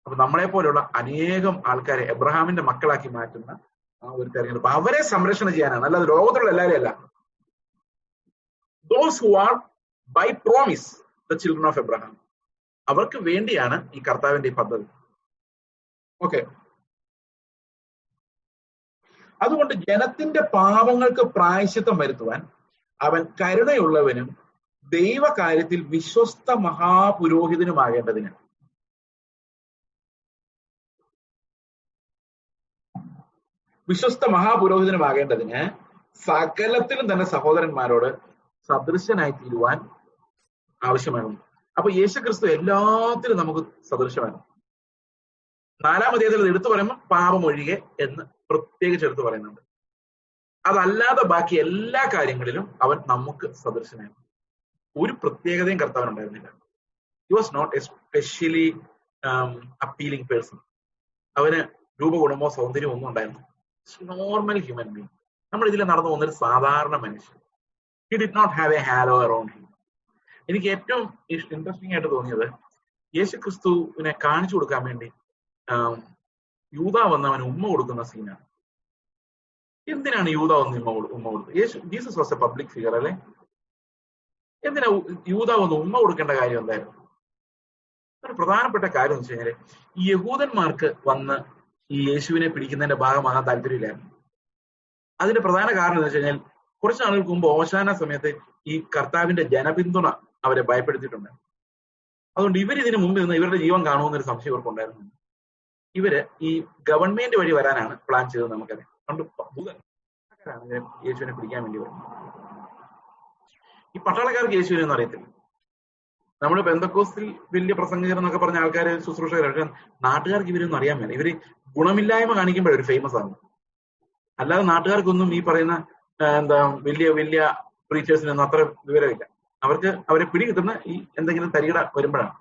[SPEAKER 1] അപ്പൊ നമ്മളെ പോലെയുള്ള അനേകം ആൾക്കാരെ എബ്രഹാമിന്റെ മക്കളാക്കി മാറ്റുന്ന ആ ഒരു തെരഞ്ഞെടുപ്പ് അവരെ സംരക്ഷണം ചെയ്യാനാണ്, അല്ലാതെ ലോകത്തുള്ള എല്ലാവരെയും അല്ല. Those who are by promise the children of Abraham, അവർക്ക് വേണ്ടിയാണ് ഈ കർത്താവിന്റെ ഈ പദ്ധതി. ഓക്കെ. അതുകൊണ്ട് ജനത്തിന്റെ പാപങ്ങൾക്ക് പ്രായശ്ചിത്തം വരുത്തുവാൻ അവൻ കരുണയുള്ളവനും ദൈവകാര്യത്തിൽ വിശ്വസ്ത മഹാപുരോഹിതനുമാകേണ്ടതിന് സകലത്തിലും തന്നെ സഹോദരന്മാരോട് സദൃശനായി തീരുവാൻ ആവശ്യമായിരുന്നു. അപ്പൊ യേശുക്രിസ്തു എല്ലാത്തിലും നമുക്ക് സദൃശമാണ്. 4-ാം അധ്യായത്തിൽ എടുത്തു പറയുമ്പോൾ പാപമൊഴികെ എന്ന് പ്രത്യേകിച്ച് എടുത്തു പറയുന്നുണ്ട്. അതല്ലാതെ ബാക്കി എല്ലാ കാര്യങ്ങളിലും അവൻ നമുക്ക് സദൃശനായിരുന്നു. ഒരു പ്രത്യേകതയും കർത്താവിനുണ്ടായിരുന്നില്ല. He was not a specially appealing person. അവന് രൂപഗുണമോ സൗന്ദര്യമോ ഒന്നും ഉണ്ടായിരുന്നു. Normal human being. നമ്മൾ ഇതിൽ നടന്നു പോകുന്നൊരു സാധാരണ മനുഷ്യൻ. He did not have a halo around him. എനിക്ക് ഏറ്റവും ഇൻട്രസ്റ്റിംഗ് ആയിട്ട് തോന്നിയത് യേശു ക്രിസ്തുവിനെ കാണിച്ചു കൊടുക്കാൻ വേണ്ടി യൂദാ വന്ന് അവന് ഉമ്മ കൊടുക്കുന്ന സീനാണ്. എന്തിനാണ് യൂദാ വന്ന് ഉമ്മ കൊടുത്തത്? Jesus was A public figure അല്ലെ? എന്തിനാ യൂദാ വന്ന് ഉമ്മ കൊടുക്കേണ്ട കാര്യം എന്തായിരുന്നു? ഒരു പ്രധാനപ്പെട്ട കാര്യം എന്ന് വെച്ച് കഴിഞ്ഞാല് ഈ യഹൂദന്മാർക്ക് വന്ന് ഈ യേശുവിനെ പിടിക്കുന്നതിന്റെ ഭാഗമാകാൻ താല്പര്യമില്ലായിരുന്നു. അതിന്റെ പ്രധാന കാരണം എന്ന് വെച്ച് കഴിഞ്ഞാൽ കുറച്ച് നാളുകൾക്ക് മുമ്പ് ഓശാന സമയത്ത് ഈ കർത്താവിന്റെ ജനപിന്തുണ അവരെ ഭയപ്പെടുത്തിയിട്ടുണ്ട്. അതുകൊണ്ട് ഇവരിതിനു മുമ്പ് നിന്ന് ഇവരുടെ ജീവൻ കാണുമെന്നൊരു സംശയം ഇവർക്കുണ്ടായിരുന്നു. ഇവര് ഈ ഗവൺമെന്റ് വഴി വരാനാണ് പ്ലാൻ ചെയ്തത് നമുക്കറിയാം. അതുകൊണ്ട് യേശുവിനെ പിടിക്കാൻ വേണ്ടി വരുന്നത്. ഈ പട്ടാളക്കാർക്ക് യേശുവിനെ ഒന്നും അറിയത്തില്ല. നമ്മുടെ പെന്തക്കോസ്തിൽ വലിയ പ്രസംഗകർ എന്നൊക്കെ പറഞ്ഞ ആൾക്കാർ ശുശ്രൂഷകരൊക്കെ നാട്ടുകാർക്ക് ഇവരൊന്നും അറിയാൻ വേണം. ഇവര് ഗുണമില്ലായ്മ കാണിക്കുമ്പോഴേ ഒരു ഫേമസ് ആണ്. അല്ലാതെ നാട്ടുകാർക്കൊന്നും ഈ പറയുന്ന വലിയ വലിയ പ്രീച്ചേഴ്സിനൊന്നും അത്ര വിവരമില്ല. അവരെ പിടികിട്ടുന്ന ഈ എന്തെങ്കിലും തരികട വരുമ്പോഴാണ്.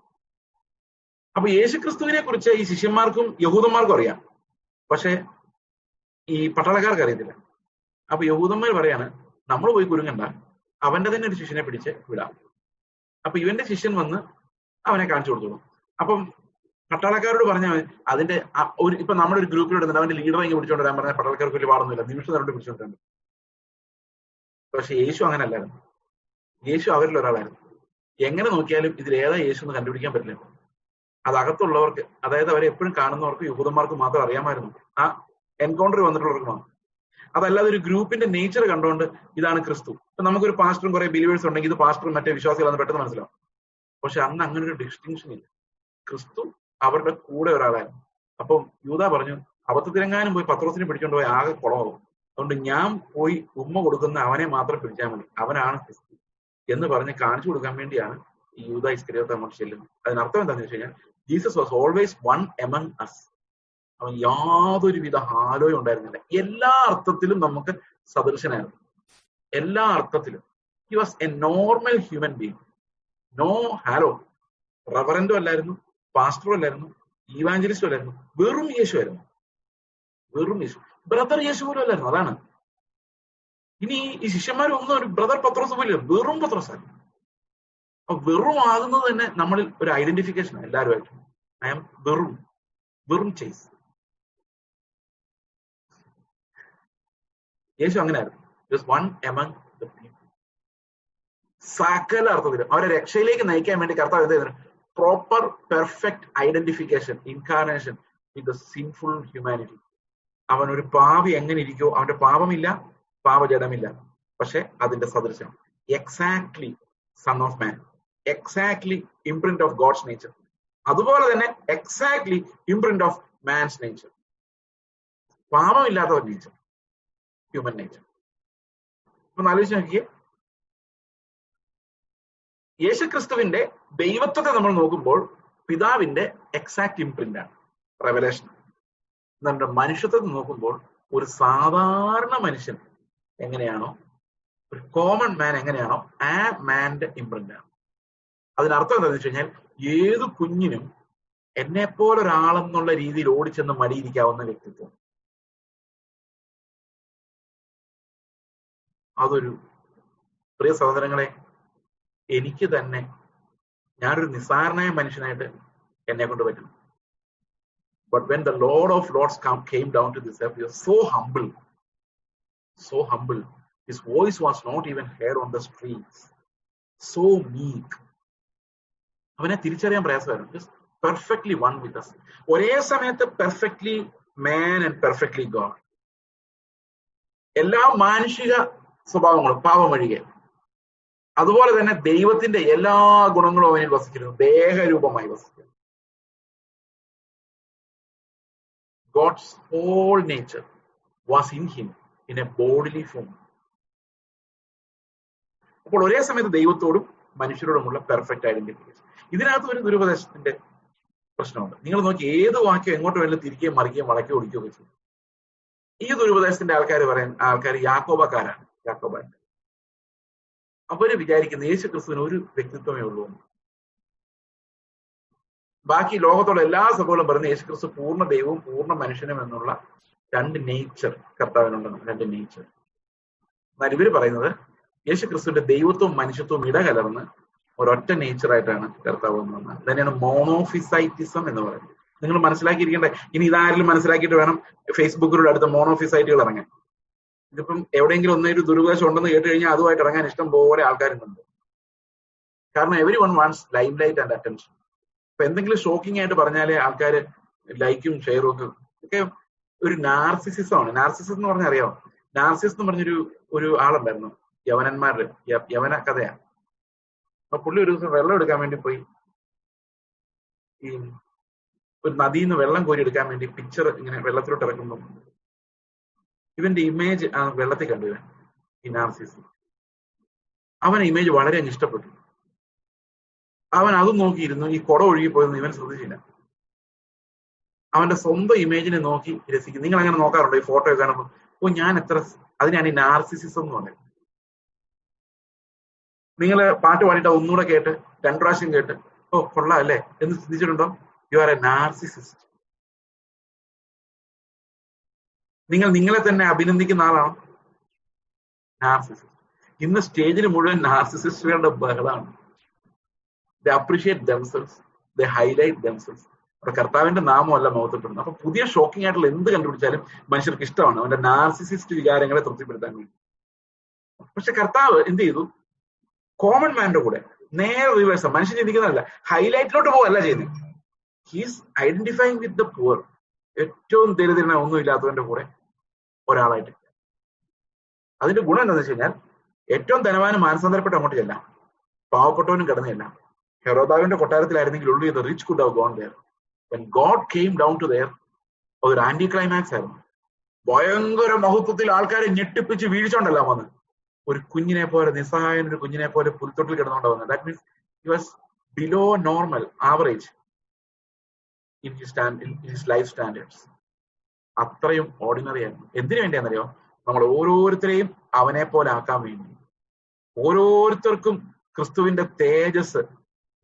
[SPEAKER 1] അപ്പൊ യേശുക്രിസ്തുവിനെ കുറിച്ച് ഈ ശിഷ്യന്മാർക്കും യഹൂദന്മാർക്കും അറിയാം, പക്ഷെ ഈ പട്ടാളക്കാർക്ക് അറിയത്തില്ല. അപ്പൊ യഹൂദന്മാർ പറയാണ്, നമ്മൾ പോയി കുരുങ്ങണ്ട, അവന്റെ തന്നെ ഒരു ശിഷ്യനെ പിടിച്ച് വിടാം. അപ്പൊ ഇവന്റെ ശിഷ്യൻ വന്ന് അവനെ കാണിച്ചു കൊടുത്തോളും. അപ്പം പട്ടാളക്കാരോട് പറഞ്ഞാൽ അതിന്റെ ഇപ്പൊ നമ്മുടെ ഒരു ഗ്രൂപ്പിൽ ഇടുന്നുണ്ട്, അവന്റെ ലീഡറെ ഇങ്ങനെ പിടിച്ചോണ്ട് വരാൻ പറഞ്ഞാൽ പട്ടാളക്കാർക്ക് വലിയ പാടൊന്നുമില്ല, നിമിഷം നേരോട് പിടിച്ചോണ്ടിട്ടുണ്ട്. പക്ഷെ യേശു അങ്ങനെ അല്ലായിരുന്നു. യേശു അവരിൽ ഒരാളായിരുന്നു. എങ്ങനെ നോക്കിയാലും ഇതിലേതാ യേശു എന്ന് കണ്ടുപിടിക്കാൻ പറ്റില്ല. അത് അകത്തുള്ളവർക്ക്, അതായത് അവരെ എപ്പോഴും കാണുന്നവർക്ക് യഹൂദന്മാർക്ക് മാത്രം അറിയാമായിരുന്നു. ആ എൻകൗണ്ടർ വന്നിട്ടുള്ളവർക്ക് മാത്രം. അതല്ലാതെ ഒരു ഗ്രൂപ്പിന്റെ നേച്ചർ കണ്ടുകൊണ്ട് ഇതാണ് ക്രിസ്തു. ഇപ്പൊ നമുക്കൊരു പാസ്റ്ററും കുറെ ബിലീവേഴ്സ് ഉണ്ടെങ്കിൽ ഇത് പാസ്റ്ററും മറ്റേ വിശ്വാസികളാണെന്ന് പെട്ടെന്ന് മനസ്സിലാവും. പക്ഷെ അന്ന് അങ്ങനെ ഒരു ഡിസ്റ്റിങ്ഷൻ ഇല്ല. ക്രിസ്തു അവരുടെ കൂടെ ഒരാളായിരുന്നു. അപ്പം യൂദാ പറഞ്ഞു, അബദ്ധത്തിലെങ്ങാനും പോയി പത്രോസിനെ പിടിച്ചോണ്ട് പോയി ആകെ കുളമാവും. അതുകൊണ്ട് ഞാൻ പോയി ഉമ്മ കൊടുക്കുന്ന അവനെ മാത്രം പിടിച്ചാൽ മതി, അവനാണ് ക്രിസ്തു എന്ന് പറഞ്ഞ് കാണിച്ചു കൊടുക്കാൻ വേണ്ടിയാണ് ഈ യൂദാ ഇസ്കരിയോത്ത് അങ്ങോട്ട് ചെല്ലുന്നത്. അതിനർത്ഥം എന്താണെന്ന് വെച്ച് കഴിഞ്ഞാൽ Jesus was always one among us. അവൻ യാതൊരുവിധ ഹാലോയും ഉണ്ടായിരുന്നില്ല. എല്ലാ അർത്ഥത്തിലും നമുക്ക് സദൃശനായിരുന്നു. എല്ലാ അർത്ഥത്തിലും. He was a normal human being. No halo. റവറൻഡും അല്ലായിരുന്നു, പാസ്റ്ററും അല്ലായിരുന്നു, ഈവാഞ്ചലിസ്റ്റും അല്ലായിരുന്നു. വെറും യേശു ആയിരുന്നു. വെറും യേശു. ബ്രദർ യേശു പോലും അല്ലായിരുന്നു. അതാണ്. ഇനി ഈ ശിഷ്യന്മാരൊന്നും ഒരു ബ്രദർ പത്രോസ് പോലും, വെറും പത്രോസായിരുന്നു. അപ്പൊ വെറും ആകുന്നത് തന്നെ നമ്മളിൽ ഒരു ഐഡന്റിഫിക്കേഷൻ എല്ലാവരുമായിട്ട്. ഐ ആം വെറും ചേസ്. യേശു അങ്ങനെയായിരുന്നു. Just one among the people. സകല അർത്ഥത്തിലും അവരെ രക്ഷയിലേക്ക് നയിക്കാൻ വേണ്ടി കർത്താവ് എന്ത് ചെയ്യുന്നു? Proper perfect identification, incarnation with the sinful humanity. അവൻ ഒരു പാപി എങ്ങനെ ഇരിക്കോ, അവന്റെ പാപമില്ല, പാപജടമില്ല, പക്ഷെ അതിന്റെ സദൃശം. Exactly son of man, exactly imprint of God's nature. അതുപോലെ തന്നെ exactly imprint of man's nature. പാപമില്ലാത്ത ഒരു നേച്ചർ, ഹ്യൂമൻ നേച്ചർ. അപ്പൊ ആലോചിച്ച് നോക്കിയേ, യേശുക്രിസ്തുവിന്റെ ദൈവത്വത്തെ നമ്മൾ നോക്കുമ്പോൾ പിതാവിന്റെ എക്സാക്ട് ഇംപ്രിന്റ് ആണ്, റെവലേഷൻ. നമ്മുടെ മനുഷ്യത്വത്തെ നോക്കുമ്പോൾ ഒരു സാധാരണ മനുഷ്യൻ എങ്ങനെയാണോ, ഒരു കോമൺ മാൻ എങ്ങനെയാണോ, ആ മാന്റെ ഇംപ്രിന്റ് ആണ്. അതിനർത്ഥം എന്താണെന്ന് വെച്ച് കഴിഞ്ഞാൽ ഏത് കുഞ്ഞിനും എന്നെപ്പോലെ ഒരാളെന്നുള്ള രീതിയിൽ ഓടിച്ചെന്ന് മടിയിരിക്കാവുന്ന വ്യക്തിത്വം. അതൊരു പ്രിയ സഹോദരങ്ങളെ, എനിക്ക് തന്നെ ഞാനൊരു നിസ്സാരനായ മനുഷ്യനായിട്ട് എന്നെ കൊണ്ട് പറ്റും. But when the Lord of Lords came down to this earth, he was so humble, so humble. His voice was not even heard on the streets. So meek. അവനെ തിരിച്ചറിയാൻ പ്രയാസമായിരുന്നു. Just perfectly one with us. ഒരേ സമയത്ത് perfectly man and perfectly God. എല്ലാ മാനുഷിക സ്വഭാവങ്ങളും പാപമൊഴികെ, അതുപോലെ തന്നെ ദൈവത്തിന്റെ എല്ലാ ഗുണങ്ങളും അവനിൽ വസിച്ചിരുന്നു, ദേഹരൂപമായി വസിച്ചിരുന്നു. God's whole nature was in him in a bodily form. അപ്പോൾ ഒരേ സമയത്ത് ദൈവത്തോടും മനുഷ്യരോടുമുള്ള പെർഫെക്റ്റ് ഐഡന്റിഫിക്കേഷൻ. ഇതിനകത്ത് ഒരു ദുരുപദേശത്തിന്റെ പ്രശ്നമുണ്ട്. നിങ്ങൾ നോക്കി, ഏത് വാക്യം എങ്ങോട്ട് വേണമെങ്കിലും തിരിക്കുകയും മറിക്കുകയും വളയ്ക്കുകയും ഒടിക്കുകയൊക്കെ ചെയ്യും. ഈ ദുരുപദേശത്തിന്റെ ആൾക്കാർ യാക്കോബക്കാരാണ്. യാക്കോബായിട്ട് അവര് വിചാരിക്കുന്നത് യേശു ക്രിസ്തുവിന് ഒരു വ്യക്തിത്വമേ ഉള്ളൂ. ബാക്കി ലോകത്തുള്ള എല്ലാ സഭകളും പറയുന്ന യേശു ക്രിസ്തു പൂർണ്ണ ദൈവവും പൂർണ്ണ മനുഷ്യനും എന്നുള്ള രണ്ട് നേച്ചർ കർത്താവിനുണ്ടെന്ന്, രണ്ട് നേച്ചർ. എന്നാൽ ഇവര് പറയുന്നത് യേശു ക്രിസ്തുവിന്റെ ദൈവത്വവും മനുഷ്യത്വവും ഇടകലർന്ന് ഒരൊറ്റ നേച്ചറായിട്ടാണ് കർത്താവ് വന്നത്. തന്നെയാണ് മോണോഫിസൈറ്റിസം എന്ന് പറയുന്നത്. നിങ്ങൾ മനസ്സിലാക്കിയിരിക്കേണ്ട, ഇനി ഇതാരെങ്കിലും മനസ്സിലാക്കിയിട്ട് വേണം ഫേസ്ബുക്കിലൂടെ അടുത്ത മോണോഫിസൈറ്റുകൾ ഇറങ്ങാൻ. ഇതിപ്പം എവിടെയെങ്കിലും ഒന്നൊരു ദുരുപദേശം ഉണ്ടെന്ന് കേട്ട് കഴിഞ്ഞാൽ അതുമായിട്ട് ഇറങ്ങാൻ ഇഷ്ടം പോലെ ആൾക്കാരുണ്ട്. കാരണം every one wants lime light and attention. ഇപ്പൊ എന്തെങ്കിലും ഷോക്കിംഗ് ആയിട്ട് പറഞ്ഞാലേ ആൾക്കാർ ലൈക്കും ഷെയറും ഒക്കെ ഒരു നാർസിസിസം ആണ്. നാർസിസിസം എന്ന് പറഞ്ഞാൽ അറിയാമോ? നാർസിസ് എന്ന് പറഞ്ഞൊരു ആളുണ്ടായിരുന്നു, യവനന്മാരുടെ യവന കഥയാണ്. അപ്പൊ പുള്ളി ഒരു ദിവസം വെള്ളം എടുക്കാൻ വേണ്ടി പോയി, ഈ ഒരു നദിയിൽ നിന്ന് വെള്ളം കോരി എടുക്കാൻ വേണ്ടി പിക്ചർ ഇങ്ങനെ വെള്ളത്തിലോട്ട് ഇറക്കുമ്പോൾ ഇവന്റെ ഇമേജ് ആ വെള്ളത്തിൽ കണ്ടു. ഈ നാർസിസ് അവന് ഇമേജ് വളരെ അങ്ങ് ഇഷ്ടപ്പെട്ടു. അവൻ അതും നോക്കിയിരുന്നു. ഈ കുട ഒഴുകി പോയെന്ന് ഇവൻ ശ്രദ്ധിച്ചില്ല. അവന്റെ സ്വന്തം ഇമേജിനെ നോക്കി രസിക്കും. നിങ്ങൾ അങ്ങനെ നോക്കാറുണ്ടോ? ഈ ഫോട്ടോ കാണുമ്പോൾ ഞാൻ എത്ര, അതിനാണ് ഈ നാർസിസിസം എന്ന് പറയുന്നത്. നിങ്ങൾ പാട്ട് പാടിയിട്ട് ഒന്നുകൂടെ കേട്ട് 2 പ്രാവശ്യം കേട്ട് കൊള്ളാം അല്ലേ എന്ന് ചിന്തിച്ചിട്ടുണ്ടോ? You are A narcissist. നിങ്ങൾ നിങ്ങളെ തന്നെ അഭിനന്ദിക്കുന്ന ആളാണോ? നാർസിസിസ്റ്റ്. ഇന്ന് സ്റ്റേജിൽ മുഴുവൻ നാർസിസിസ്റ്റുകളുടെ ബഹളമാണ്. ദേ അപ്രീഷിയേറ്റ് ദംസെൽസ്, ദേ ഹൈലൈറ്റ് ദംസെൽസ്. അവിടെ കർത്താവിന്റെ നാമമല്ല മഹത്വപ്പെടുന്നത്. അപ്പൊ പുതിയ ഷോക്കിംഗ് ആയിട്ടുള്ള എന്ത് കണ്ടുപിടിച്ചാലും മനുഷ്യർക്ക് ഇഷ്ടമാണ്, അവന്റെ നാർസിസിസ്റ്റ് വികാരങ്ങളെ തൃപ്തിപ്പെടുത്താൻ വേണ്ടി. പക്ഷെ കർത്താവ് എന്ത് ചെയ്തു? കോമൺ മാന്റെ കൂടെ നേരെ റിവേഴ്സ്. മനുഷ്യൻ ചിന്തിക്കുന്നതല്ല, ഹൈലൈറ്റിലോട്ട് പോവല്ല ചെയ്യുന്നത്. He's identifying with the poor. ഏറ്റവും ദരിദ്രന ഒന്നും ഇല്ലാത്തവന്റെ കൂടെ ഒരാളായിട്ട്. അതിന്റെ ഗുണം എന്താണെന്ന് വെച്ച് കഴിഞ്ഞാൽ ഏറ്റവും ധനവാനും മാനസാന്തരപ്പെട്ട് അങ്ങോട്ട് ചെല്ലാം, പാവപ്പെട്ടവനും കിടന്നില്ല. ഹെറോദാവിന്റെ കൊട്ടാരത്തിലായിരുന്നെങ്കിൽ only the rich could have gone there. When God came down to there, അതൊരു ആന്റി ക്ലൈമാക്സ് ആയിരുന്നു. ഭയങ്കര മഹത്വത്തിൽ ആൾക്കാരെ ഞെട്ടിപ്പിച്ച് വീഴ്ചോണ്ടല്ല വന്ന്, ഒരു കുഞ്ഞിനെ പോലെ, നിസ്സഹായൻ ഒരു കുഞ്ഞിനെ പോലെ പുൽത്തൊട്ടിൽ കിടന്നുകൊണ്ട് വന്നത്. That means he was below normal average in his life standards. അത്രയും ഓർഡിനറി ആയിരുന്നു. എന്തിനു വേണ്ടിയാണെന്നറിയോ? നമ്മൾ ഓരോരുത്തരെയും അവനെ പോലെ ആക്കാൻ വേണ്ടി, ഓരോരുത്തർക്കും ക്രിസ്തുവിന്റെ തേജസ്,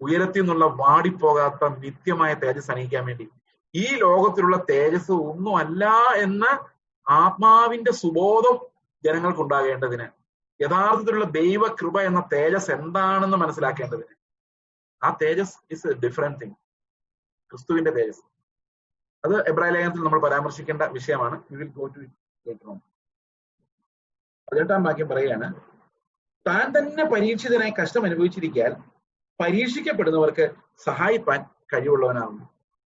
[SPEAKER 1] ഉയരത്തിൽ നിന്നുള്ള വാടിപ്പോകാത്ത നിത്യമായ തേജസ് അണിയിക്കാൻ വേണ്ടി. ഈ ലോകത്തിലുള്ള തേജസ് ഒന്നുമല്ല എന്ന ആത്മാവിന്റെ സുബോധം ജനങ്ങൾക്കുണ്ടാകേണ്ടതിന്, യഥാർത്ഥത്തിലുള്ള ദൈവകൃപ എന്ന തേജസ് എന്താണെന്ന് മനസ്സിലാക്കേണ്ടതിന്. ആ തേജസ് ഇസ് എ ഡിഫറെന്റ് തിങ്. ക്രിസ്തുവിന്റെ തേജസ് അത് എബ്രായ ലേഖനത്തിൽ നമ്മൾ പരാമർശിക്കേണ്ട വിഷയമാണ്. We will go to it. 18 വാക്യം പറയുകയാണ്, താൻ തന്നെ പരീക്ഷിതനായി കഷ്ടം അനുഭവിച്ചിരിക്കാൻ പരീക്ഷിക്കപ്പെടുന്നവർക്ക് സഹായിപ്പാൻ കഴിവുള്ളവനാകുന്നു.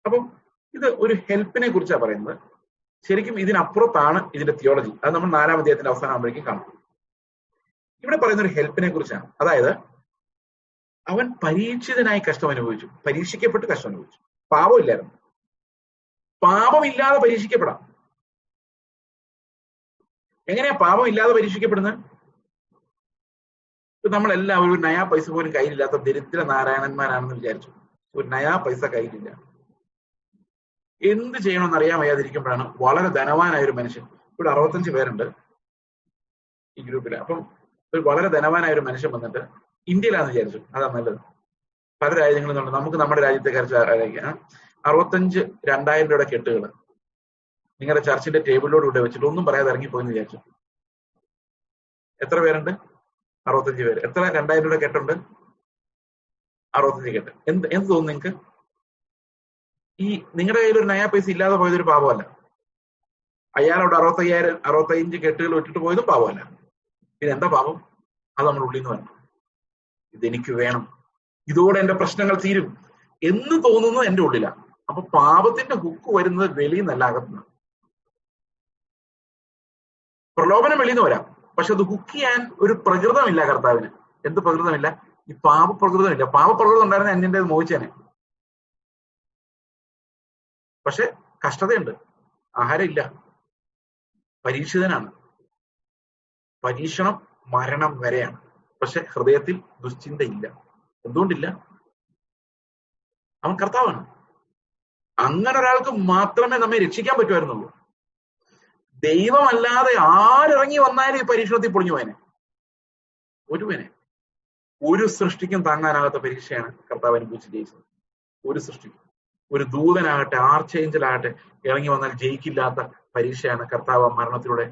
[SPEAKER 1] അപ്പം ഇത് ഒരു ഹെൽപ്പിനെ കുറിച്ചാണ് പറയുന്നത്. ശരിക്കും ഇതിനപ്പുറത്താണ് ഇതിന്റെ തിയോളജി. അത് നമ്മൾ 4-ാം അധ്യായത്തിന്റെ അവസാനം ആകുമ്പോഴേക്കും കാണും. ഇവിടെ പറയുന്ന ഒരു ഹെൽപ്പിനെ കുറിച്ചാണ്. അതായത് അവൻ പരീക്ഷിതനായി കഷ്ടം അനുഭവിച്ചു, പരീക്ഷിക്കപ്പെട്ട് കഷ്ടം അനുഭവിച്ചു. പാപമില്ലായിരുന്നു. പാപമില്ലാതെ പരീക്ഷിക്കപ്പെടാം. എങ്ങനെയാ പാപമില്ലാതെ പരീക്ഷിക്കപ്പെടുന്നത്? നമ്മളെല്ലാവരും ഒരു നയാ പൈസ പോലും കയ്യിലില്ലാത്ത ദരിദ്ര നാരായണന്മാരാണെന്ന് വിചാരിച്ചു. ഒരു നയാ പൈസ കയ്യിലില്ല. എന്ത് ചെയ്യണമെന്ന് അറിയാൻ വയ്യാതിരിക്കുമ്പോഴാണ് വളരെ ധനവാനായ ഒരു മനുഷ്യൻ, ഇവിടെ 65 പേരുണ്ട് ഈ ഗ്രൂപ്പില്. അപ്പം ഒരു വളരെ ധനവാനായ ഒരു മനുഷ്യൻ വന്നിട്ട്, ഇന്ത്യയിലാന്ന് വിചാരിച്ചു, അതാ നല്ലത്, പല രാജ്യങ്ങളിൽ നിന്നുണ്ട്, നമുക്ക് നമ്മുടെ രാജ്യത്തെ കുറിച്ച് ആലോചിക്കാം. 65 2000 രൂപയുടെ കെട്ടുകൾ നിങ്ങളുടെ ചർച്ചിന്റെ ടേബിളിലോട് കൂടെ വെച്ചിട്ട് ഒന്നും പറയാതെ ഇറങ്ങിപ്പോയെന്ന് വിചാരിച്ചു. എത്ര പേരുണ്ട്? 65 പേര്. എത്ര 2000 രൂപയുടെ കെട്ടുണ്ട്? 65 കെട്ട്. എന്ത് തോന്നുന്നു നിങ്ങൾക്ക്? ഈ നിങ്ങളുടെ കയ്യിൽ ഒരു നയാ പൈസ ഇല്ലാതെ പോയതൊരു പാപമല്ല. അയാളോട് 65 കെട്ടുകൾ ഇട്ടിട്ട് പോയതും പാപമല്ല. പിന്നെ എന്താ പാപം? അത് നമ്മൾ ഉള്ളിൽ നിന്ന് വരണം. ഇതെനിക്ക് വേണം, ഇതോടെ എന്റെ പ്രശ്നങ്ങൾ തീരും എന്ന് തോന്നുന്നത് എന്റെ ഉള്ളിലാണ്. അപ്പൊ പാപത്തിന്റെ ഹുക്ക് വരുന്നത് വെളിയിൽ നിന്നല്ല, അകത്തുനിന്ന്. പ്രലോഭനം വെളിയിൽ നിന്ന് വരാം, പക്ഷെ അത് ഹുക്ക് ചെയ്യാൻ ഒരു പ്രകൃതമില്ല കർത്താവിന്. എന്ത് പ്രകൃതമില്ല? ഈ പാപപ്രകൃതമില്ല. പാപപ്രകൃതം ഉണ്ടായിരുന്ന എന്നെ മോഹിച്ചേനെ. പക്ഷെ കഷ്ടതയുണ്ട്, ആഹാരമില്ല, പരീക്ഷിതനാണ്. പരീക്ഷണം മരണം വരെയാണ്. പക്ഷെ ഹൃദയത്തിൽ ദുശ്ചിന്തയില്ല. എന്തുകൊണ്ടില്ല? അവൻ കർത്താവാണ്. അങ്ങനെ ഒരാൾക്ക് മാത്രമേ നമ്മെ രക്ഷിക്കാൻ പറ്റുമായിരുന്നുള്ളൂ. ദൈവമല്ലാതെ ആരിറങ്ങി വന്നാലും ഈ പരീക്ഷണത്തിൽ പൊളിഞ്ഞു പോയനെ. ഒരു സൃഷ്ടിക്കും താങ്ങാനാകാത്ത പരീക്ഷയാണ് കർത്താവ് അനുഭവിച്ച് ജയിച്ചത്. ഒരു സൃഷ്ടിക്കും, ഒരു ദൂതനാകട്ടെ, ആർച്ചേഞ്ചലാകട്ടെ, ഇറങ്ങി വന്നാൽ ജയിക്കില്ലാത്ത പരീക്ഷയാണ് കർത്താവ് മരണത്തിലൂടെ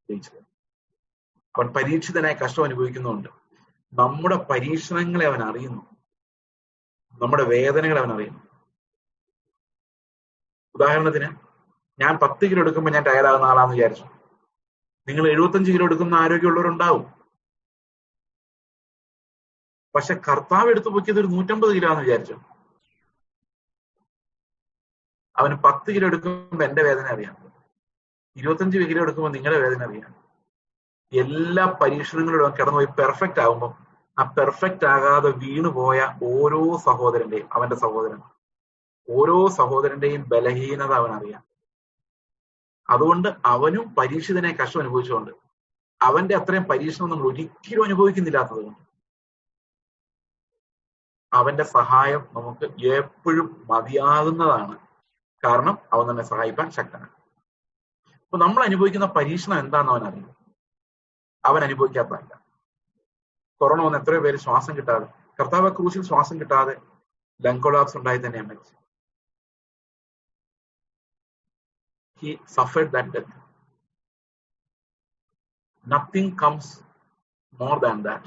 [SPEAKER 1] ജയിച്ചത്. അവൻ പരീക്ഷിതനായി കഷ്ടം അനുഭവിക്കുന്നുണ്ട്. നമ്മുടെ പരീക്ഷണങ്ങളെ അവൻ അറിയുന്നു, നമ്മുടെ വേദനകളെ അവൻ അറിയുന്നു. ഉദാഹരണത്തിന്, ഞാൻ 10 കിലോ എടുക്കുമ്പോൾ ഞാൻ ടയർഡാകുന്ന ആളാന്ന് വിചാരിച്ചു. നിങ്ങൾ 75 കിലോ എടുക്കുന്ന ആരോഗ്യമുള്ളവരുണ്ടാവും. പക്ഷെ കർത്താവ് എടുത്തു പൊക്കിയത് ഒരു 150 കിലോ ആണെന്ന് വിചാരിച്ചു. അവന് 10 കിലോ എടുക്കുമ്പോൾ എന്റെ വേദന അറിയാം, 25 കിലോ എടുക്കുമ്പോൾ നിങ്ങളുടെ വേദന അറിയാം. എല്ലാ പരീക്ഷണങ്ങളിലും കിടന്നുപോയി പെർഫെക്റ്റ് ആകുമ്പോൾ ആ പെർഫെക്റ്റ് ആകാതെ വീണുപോയ ഓരോ സഹോദരന്റെയും, അവന്റെ സഹോദരൻ, ഓരോ സഹോദരന്റെയും ബലഹീനത അവനറിയാം. അതുകൊണ്ട് അവനും പരീക്ഷിതനെ കഷ്ടം അനുഭവിച്ചുകൊണ്ട് അവന്റെ അത്രയും പരീക്ഷണം നമ്മൾ ഒരിക്കലും അനുഭവിക്കുന്നില്ലാത്തത് കൊണ്ട് അവന്റെ സഹായം നമുക്ക് എപ്പോഴും മതിയാകുന്നതാണ്. കാരണം അവൻ നമ്മെ സഹായിക്കാൻ ശക്തനാണ്. അപ്പൊ നമ്മൾ അനുഭവിക്കുന്ന പരീക്ഷണം എന്താണെന്ന് അവൻ അറിയും. അവൻ അനുഭവിക്കാത്തതല്ല. കൊറോണ വന്ന് എത്രയോ പേര് ശ്വാസം കിട്ടാതെ, കർത്താവ് ക്രൂശിൽ ശ്വാസം കിട്ടാതെ ലങ് കൊളാപ്സ് ഉണ്ടായി തന്നെയാണ് മരിച്ചത്. He suffered that death. Nothing comes more than that.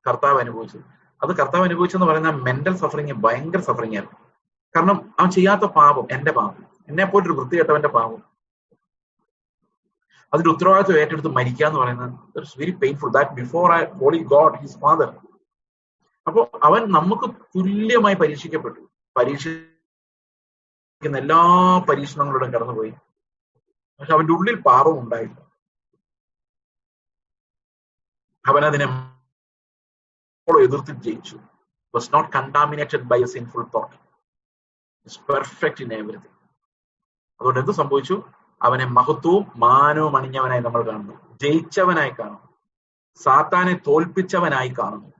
[SPEAKER 1] കർത്താവ് അനുഭവിച്ചത്. അത് കർത്താവ് അനുഭവിച്ചെന്ന് പറയുന്ന മെന്റൽ സഫറിങ് ഭയങ്കര സഫറിങ് ആയിരുന്നു. കാരണം അവൻ ചെയ്യാത്ത പാപം, എന്റെ പാപം, എന്നെ പോലൊരു വൃത്തികെട്ടവന്റെ പാപം, അതിന്റെ ഉത്തരവാദിത്വം ഏറ്റെടുത്ത് മരിക്കുക എന്ന് പറയുന്നത് it's very painful. That before holy God, his father. അപ്പോ അവൻ നമുക്ക് തുല്യമായി പരീക്ഷിക്കപ്പെട്ടു. എല്ലാ പരീക്ഷണങ്ങളോടും കടന്നുപോയി. പക്ഷെ അവന്റെ ഉള്ളിൽ പാപം ഉണ്ടായില്ല. അവനതിനെ എതിർത്ത് ജയിച്ചു. Was not contaminated by a sinful thought. Is perfect in everything. അതുകൊണ്ട് എന്ത് സംഭവിച്ചു? അവനെ മഹത്വവും മാനവും അണിഞ്ഞവനായി നമ്മൾ കാണുന്നു, ജയിച്ചവനായി കാണുന്നു, സാത്താനെ തോൽപ്പിച്ചവനായി കാണുന്നു.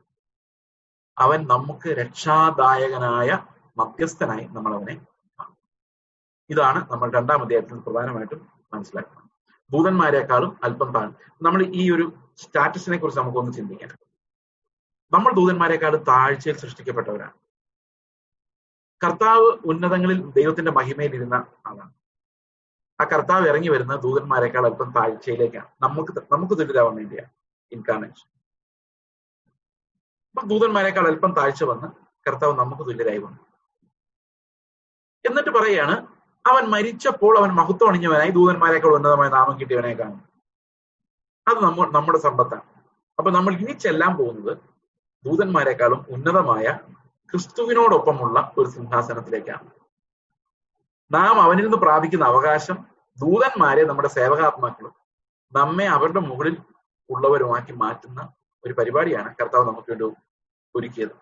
[SPEAKER 1] അവൻ നമുക്ക് രക്ഷാദായകനായ മധ്യസ്ഥനായി നമ്മൾ അവനെ കാണും. ഇതാണ് നമ്മൾ 2-ാം അധ്യായത്തിൽ പ്രധാനമായിട്ടും മനസ്സിലാക്കുന്നത്. ദൂതന്മാരെക്കാളും അല്പം താഴ്ന്നു. നമ്മൾ ഈ ഒരു സ്റ്റാറ്റസിനെ കുറിച്ച് നമുക്കൊന്ന് ചിന്തിക്കാം. നമ്മൾ ദൂതന്മാരെക്കാളും താഴ്ചയിൽ സൃഷ്ടിക്കപ്പെട്ടവരാണ്. കർത്താവ് ഉന്നതങ്ങളിൽ ദൈവത്തിന്റെ മഹിമയിൽ ഇരുന്ന ആളാണ്. ആ കർത്താവ് ഇറങ്ങി വരുന്ന ദൂതന്മാരെക്കാൾ അല്പം താഴ്ചയിലേക്കാണ്. നമുക്ക് തുല്യരാവാൻ വേണ്ടിയാണ് ഇൻകാർണേഷൻ. അപ്പൊ ദൂതന്മാരെക്കാൾ അല്പം താഴ്ച വന്ന് കർത്താവ് നമുക്ക് തുല്യരായി വന്നു. എന്നിട്ട് പറയാണ്, അവൻ മരിച്ചപ്പോൾ അവൻ മഹത്വം അണിഞ്ഞവനായി ദൂതന്മാരെക്കാൾ ഉന്നതമായ നാമം കിട്ടിയവനായി കാണും. അത് നമ്മുടെ സമ്പത്താണ്. അപ്പൊ നമ്മൾ ഇനി ചെല്ലാൻ പോകുന്നത് ദൂതന്മാരെക്കാളും ഉന്നതമായ ക്രിസ്തുവിനോടൊപ്പമുള്ള ഒരു സിംഹാസനത്തിലേക്കാണ്. നാം അവനിൽ നിന്ന് പ്രാപിക്കുന്ന അവകാശം ദൂതന്മാരെ നമ്മുടെ സേവകാത്മാക്കളും നമ്മെ അവരുടെ മുകളിൽ ഉള്ളവരുമാക്കി മാറ്റുന്ന ഒരു പരിപാടിയാണ് കർത്താവ് നമുക്ക് വേണ്ടി ഒരുക്കിയത്.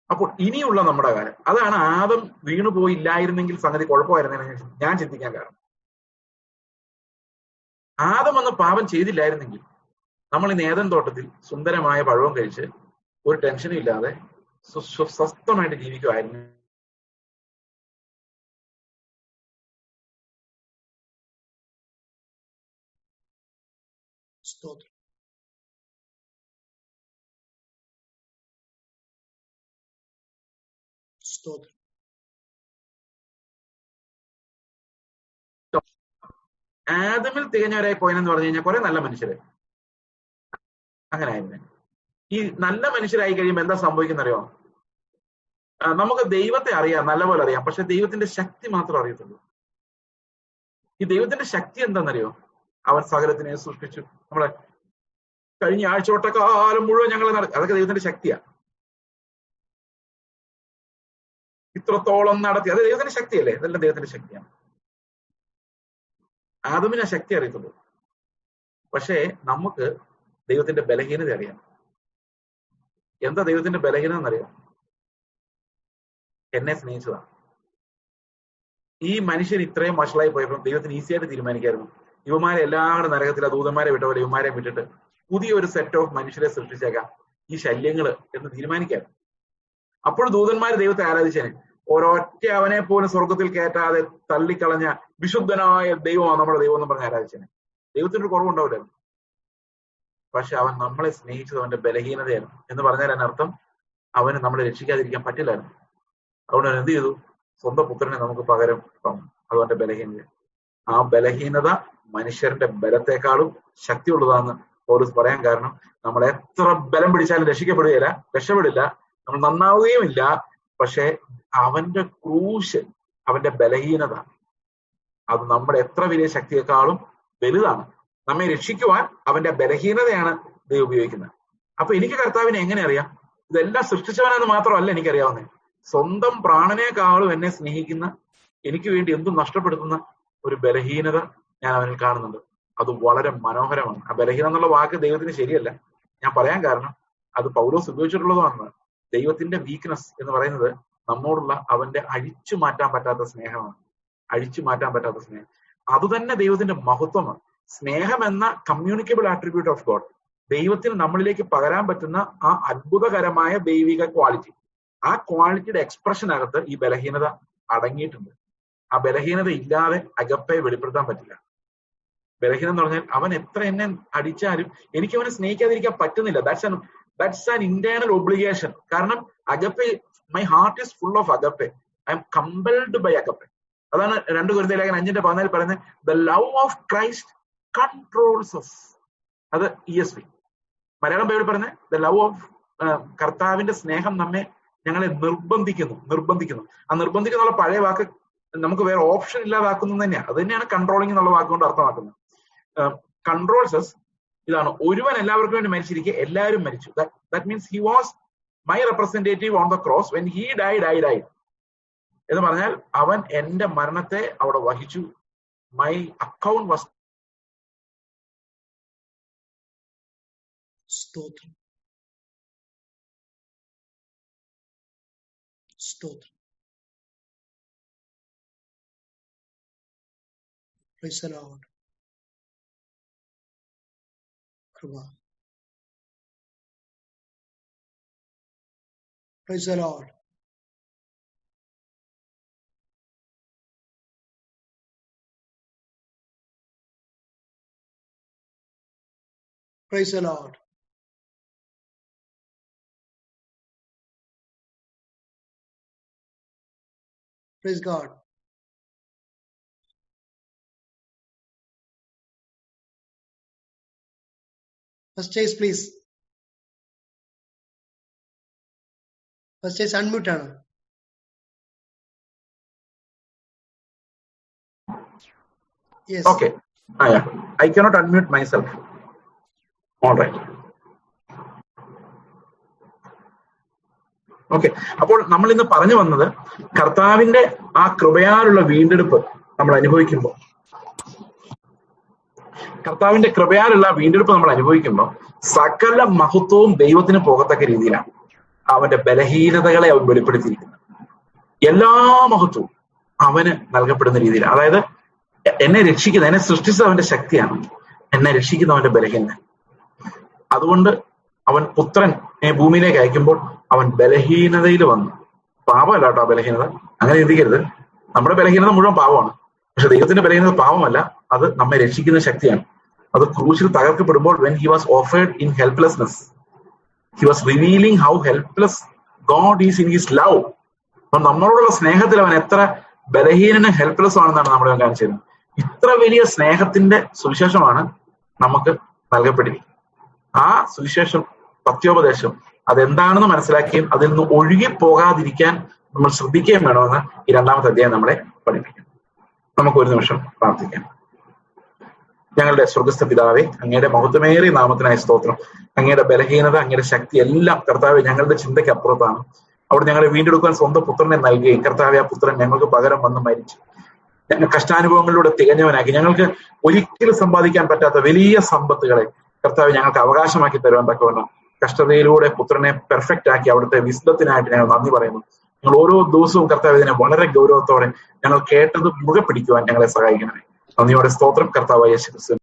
[SPEAKER 1] അപ്പോൾ ഇനിയുള്ള നമ്മുടെ കാലം, അതാണ് ആദം വീണുപോയില്ലായിരുന്നെങ്കിൽ സംഗതി കുഴപ്പമായിരുന്നെന്ന് ഞാൻ ചിന്തിക്കാൻ കാരണം. ആദം അന്ന് പാപം ചെയ്തില്ലായിരുന്നെങ്കിൽ നമ്മൾ ഇന്ന് ഏദൻ തോട്ടത്തിൽ സുന്ദരമായ പഴവും കഴിച്ച് ഒരു ടെൻഷനും ഇല്ലാതെ സ്വസ്ഥമായിട്ട് ജീവിക്കുമായിരുന്നു. ആദമിൽ തികഞ്ഞവരായി പോയെന്ന് പറഞ്ഞു കഴിഞ്ഞാൽ കുറെ നല്ല മനുഷ്യര് അങ്ങനെ ആയിരുന്നു. ഈ നല്ല മനുഷ്യരായി കഴിയുമ്പോൾ എന്താ സംഭവിക്കുന്നറിയോ? നമുക്ക് ദൈവത്തെ അറിയാം, നല്ലപോലെ അറിയാം, പക്ഷെ ദൈവത്തിന്റെ ശക്തി മാത്രം അറിയത്തുള്ളൂ. ഈ ദൈവത്തിന്റെ ശക്തി എന്താണെന്നറിയോ? അവൻ സകലത്തിനെ സൃഷ്ടിച്ചു. നമ്മളെ കഴിഞ്ഞ ആഴ്ചവട്ടക്കാലം മുഴുവൻ ഞങ്ങൾ അതൊക്കെ ദൈവത്തിന്റെ ശക്തിയാ. ഇത്രത്തോളം നടത്തി, അത് ദൈവത്തിന്റെ ശക്തിയല്ലേ? ഇതെല്ലാം ദൈവത്തിന്റെ ശക്തിയാണ്. ആദമിന് ആ ശക്തി അറിയത്തുള്ളൂ. പക്ഷേ നമുക്ക് ദൈവത്തിന്റെ ബലഹീനത അറിയാം. എന്താ ദൈവത്തിന്റെ ബലഹീനത എന്നറിയാം? എന്നെ സ്നേഹിച്ചതാണ്. ഈ മനുഷ്യൻ ഇത്രയും വഷളായി പോയപ്പോൾ ദൈവത്തിന് ഈസിയായിട്ട് തീരുമാനിക്കായിരുന്നു, ഇവന്മാരെ എല്ലാവരുടെ നരകത്തിലെ ദൂതന്മാരെ വിട്ട പോലെ ഇവന്മാരെ വിട്ടിട്ട് പുതിയൊരു സെറ്റ് ഓഫ് മനുഷ്യരെ സൃഷ്ടിച്ചേക്കാം ഈ ശല്യങ്ങള് എന്ന് തീരുമാനിക്കാം. അപ്പോൾ ദൂതന്മാർ ദൈവത്തെ ആരാധിച്ചേനെ. ഒരൊറ്റ അവനെ പോലും സ്വർഗത്തിൽ കയറ്റാതെ തള്ളിക്കളഞ്ഞ വിശുദ്ധനായ ദൈവമാണ് നമ്മുടെ ദൈവം എന്ന് പറഞ്ഞ് ആരാധിച്ചേനെ. ദൈവത്തിനൊരു കുറവുണ്ടാവില്ലായിരുന്നു. പക്ഷെ അവൻ നമ്മളെ സ്നേഹിച്ചത് അവന്റെ ബലഹീനതയാണ് എന്ന് പറഞ്ഞാൽ അതിനർത്ഥം അവന് നമ്മളെ രക്ഷിക്കാതിരിക്കാൻ പറ്റില്ലായിരുന്നു. അതുകൊണ്ട് അവൻ എന്ത് ചെയ്തു? സ്വന്തം പുത്രനെ നമുക്ക് പകരം തന്നു. അതുകൊണ്ട് ബലഹീനത, ആ ബലഹീനത മനുഷ്യരുടെ ബലത്തെക്കാളും ശക്തിയുള്ളതാണെന്ന് പൗലോസ് പറയാൻ കാരണം, നമ്മൾ എത്ര ബലം പിടിച്ചാലും രക്ഷപ്പെടില്ല, നമ്മൾ നന്നാവുകയുമില്ല. പക്ഷെ അവന്റെ ക്രൂശ്, അവന്റെ ബലഹീനത, അത് നമ്മുടെ എത്ര വലിയ ശക്തിയെക്കാളും വലുതാണ്. നമ്മെ രക്ഷിക്കുവാൻ അവന്റെ ബലഹീനതയാണ് ദൈവം ഉപയോഗിക്കുന്നത്. അപ്പൊ എനിക്ക് കർത്താവിനെ എങ്ങനെ അറിയാം? ഇതെല്ലാം സൃഷ്ടിച്ചവനെന്ന് മാത്രമല്ല എനിക്കറിയാവുന്നത്, സ്വന്തം പ്രാണനേക്കാളും എന്നെ സ്നേഹിക്കുന്ന, എനിക്ക് വേണ്ടി എന്തും നഷ്ടപ്പെടുത്തുന്ന ഒരു ബലഹീനത ഞാൻ അവനിൽ കാണുന്നുണ്ട്. അത് വളരെ മനോഹരമാണ്. ആ ബലഹീനം എന്നുള്ള വാക്ക് ദൈവത്തിന് ശരിയല്ല. ഞാൻ പറയാൻ കാരണം അത് പൗലോസ് ഉപയോഗിച്ചിട്ടുള്ളതാണ്. ദൈവത്തിന്റെ വീക്ക്നെസ് എന്ന് പറയുന്നത് നമ്മോടുള്ള അവന്റെ അഴിച്ചു മാറ്റാൻ പറ്റാത്ത സ്നേഹമാണ്. അതുതന്നെ ദൈവത്തിന്റെ മഹത്വമാണ്. സ്നേഹം എന്ന കമ്മ്യൂണിക്കബിൾ ആട്രിബ്യൂട്ട് ഓഫ് ഗോഡ്, ദൈവത്തിന് നമ്മളിലേക്ക് പകരാൻ പറ്റുന്ന ആ അത്ഭുതകരമായ ദൈവിക ക്വാളിറ്റി, ആ ക്വാളിറ്റിയുടെ എക്സ്പ്രഷനകത്ത് ഈ ബലഹീനത അടങ്ങിയിട്ടുണ്ട്. ആ ബലഹീനത ഇല്ലാതെ അഗപ്പയെ വെളിപ്പെടുത്താൻ പറ്റില്ല. ബലഹീനം എന്ന് പറഞ്ഞാൽ അവൻ എത്ര എന്നെ അടിച്ചാലും എനിക്ക് അവനെ സ്നേഹിക്കാതിരിക്കാൻ പറ്റുന്നില്ല. That's an internal obligation. കാരണം agape, my heart is full of agape, I am compelled by agape. അതാണ് 2 കൊരിന്ത്യർ 5:14 പറയുന്നത്, the love of Christ controls us. അത് ESV. മലയാളം ബൈബിൾ പറയുന്നത് ദ ലവ് ഓഫ്, കർത്താവിന്റെ സ്നേഹം ഞങ്ങളെ നിർബന്ധിക്കുന്നു. ആ നിർബന്ധിക്കുന്നുള്ള പഴയ വാക്ക് നമുക്ക് വേറെ ഓപ്ഷൻ ഇല്ലാതാക്കുന്നത് തന്നെയാണ്. അത് തന്നെയാണ് കൺട്രോളിംഗ് എന്നുള്ള വാക്കുകൊണ്ട് അർത്ഥമാക്കുന്നത്. Controls us. ഇതാണ്, ഒരുവൻ എല്ലാവർക്കും വേണ്ടി മരിച്ചിരിക്കെ എല്ലാവരും മരിച്ചു. That means he was my representative on the cross. When he died, I died. എന്ന് പറഞ്ഞാൽ അവൻ എന്റെ മരണത്തെ അവിടെ വഹിച്ചു. My account was.
[SPEAKER 2] സ്തോത്രം, സ്തോത്രം. Praise the Lord. കൃപ. Praise the Lord. Praise the Lord. Praise God. First Chase, please. First Chase unmute ആണ്. Yes.
[SPEAKER 1] Okay. Yeah. I cannot unmute myself. All right. Okay. അപ്പോൾ നമ്മൾ ഇന്ന് പറഞ്ഞു വന്നത് കർത്താവിന്റെ ആ കൃപയാലുള്ള വീണ്ടെടുപ്പ് നമ്മൾ അനുഭവിക്കുമ്പോൾ, കർത്താവിന്റെ കൃപയാലുള്ള വീണ്ടെടുപ്പ് നമ്മൾ അനുഭവിക്കുമ്പോൾ സകല മഹത്വവും ദൈവത്തിന് പോകത്തക്ക രീതിയിലാണ് അവന്റെ ബലഹീനതകളെ അവൻ വെളിപ്പെടുത്തിയിരിക്കുന്നത്. എല്ലാ മഹത്വവും അവന് നൽകപ്പെടുന്ന രീതിയിലാണ്. അതായത് എന്നെ രക്ഷിക്കുന്ന, എന്നെ സൃഷ്ടിച്ചത് അവന്റെ ശക്തിയാണ്, എന്നെ രക്ഷിക്കുന്ന അവന്റെ ബലഹീനത. അതുകൊണ്ട് അവൻ പുത്രനെ ഭൂമിയിലേക്ക് അയക്കുമ്പോൾ അവൻ ബലഹീനതയിൽ വന്നു. പാപമല്ല കേട്ടോ ആ ബലഹീനത, അങ്ങനെ ചിന്തിക്കരുത്. നമ്മുടെ ബലഹീനത മുഴുവൻ പാപമാണ്. പക്ഷെ ദൈവത്തിന്റെ ബലഹീനത പാപമല്ല, അത് നമ്മെ രക്ഷിക്കുന്ന ശക്തിയാണ്. അത് ക്രൂശിൽ തകർക്കപ്പെടുമ്പോൾ when he was offered in helplessness, he was revealing how helpless God is in his love. അപ്പൊ നമ്മളോടുള്ള സ്നേഹത്തിൽ അവൻ എത്ര ബലഹീനനും ഹെൽപ്ലെസ് ആണെന്നാണ് നമ്മളെ കാണിച്ചത്. ഇത്ര വലിയ സ്നേഹത്തിന്റെ സുവിശേഷമാണ് നമുക്ക് നൽകപ്പെട്ടിരിക്കുന്നത്. ആ സുവിശേഷം, സത്യോപദേശം അതെന്താണെന്ന് മനസ്സിലാക്കുകയും അതിൽ നിന്ന് ഒഴുകിപ്പോകാതിരിക്കാൻ നമ്മൾ ശ്രദ്ധിക്കുകയും വേണമെന്ന് ഈ രണ്ടാമത്തെ അധ്യായം നമ്മളെ പഠിപ്പിക്കും. നമുക്ക് ഒരു നിമിഷം പ്രാർത്ഥിക്കാം. ഞങ്ങളുടെ സ്വർഗസ്ഥ പിതാവേ, അങ്ങയുടെ മഹത്വമേറിയ നാമത്തിനായ സ്തോത്രം. അങ്ങയുടെ ബലഹീനത, അങ്ങയുടെ ശക്തി എല്ലാം കർത്താവെ ഞങ്ങളുടെ ചിന്തയ്ക്ക് അപ്പുറത്താണ്. അവിടെ ഞങ്ങളെ വീണ്ടെടുക്കാൻ സ്വന്തം പുത്രനെ നൽകുകയും കർത്താവെ ആ പുത്രൻ ഞങ്ങൾക്ക് പകരം വന്ന് മരിച്ചു ഞങ്ങൾ കഷ്ടാനുഭവങ്ങളിലൂടെ തികഞ്ഞവനാക്കി ഞങ്ങൾക്ക് ഒരിക്കലും സമ്പാദിക്കാൻ പറ്റാത്ത വലിയ സമ്പത്തുകളെ കർത്താവ് ഞങ്ങൾക്ക് അവകാശമാക്കി തരുവാൻ തക്കവണ്ണം കഷ്ടതയിലൂടെ പുത്രനെ പെർഫെക്റ്റ് ആക്കി അവിടുത്തെ വിശുദ്ധത്തിനായിട്ട് ഞങ്ങൾ നന്ദി പറയുന്നു. ഞങ്ങൾ ഓരോ ദിവസവും കർത്താവ് ഇതിനെ വളരെ ഗൗരവത്തോടെ ഞങ്ങൾ കേട്ടത് മുഴുവൻ പിടിക്കുവാൻ ഞങ്ങളെ സഹായിക്കണമേ. നന്ദിയോടെ സ്തോത്രം. കർത്താവായ യേശു ക്രിസ്തു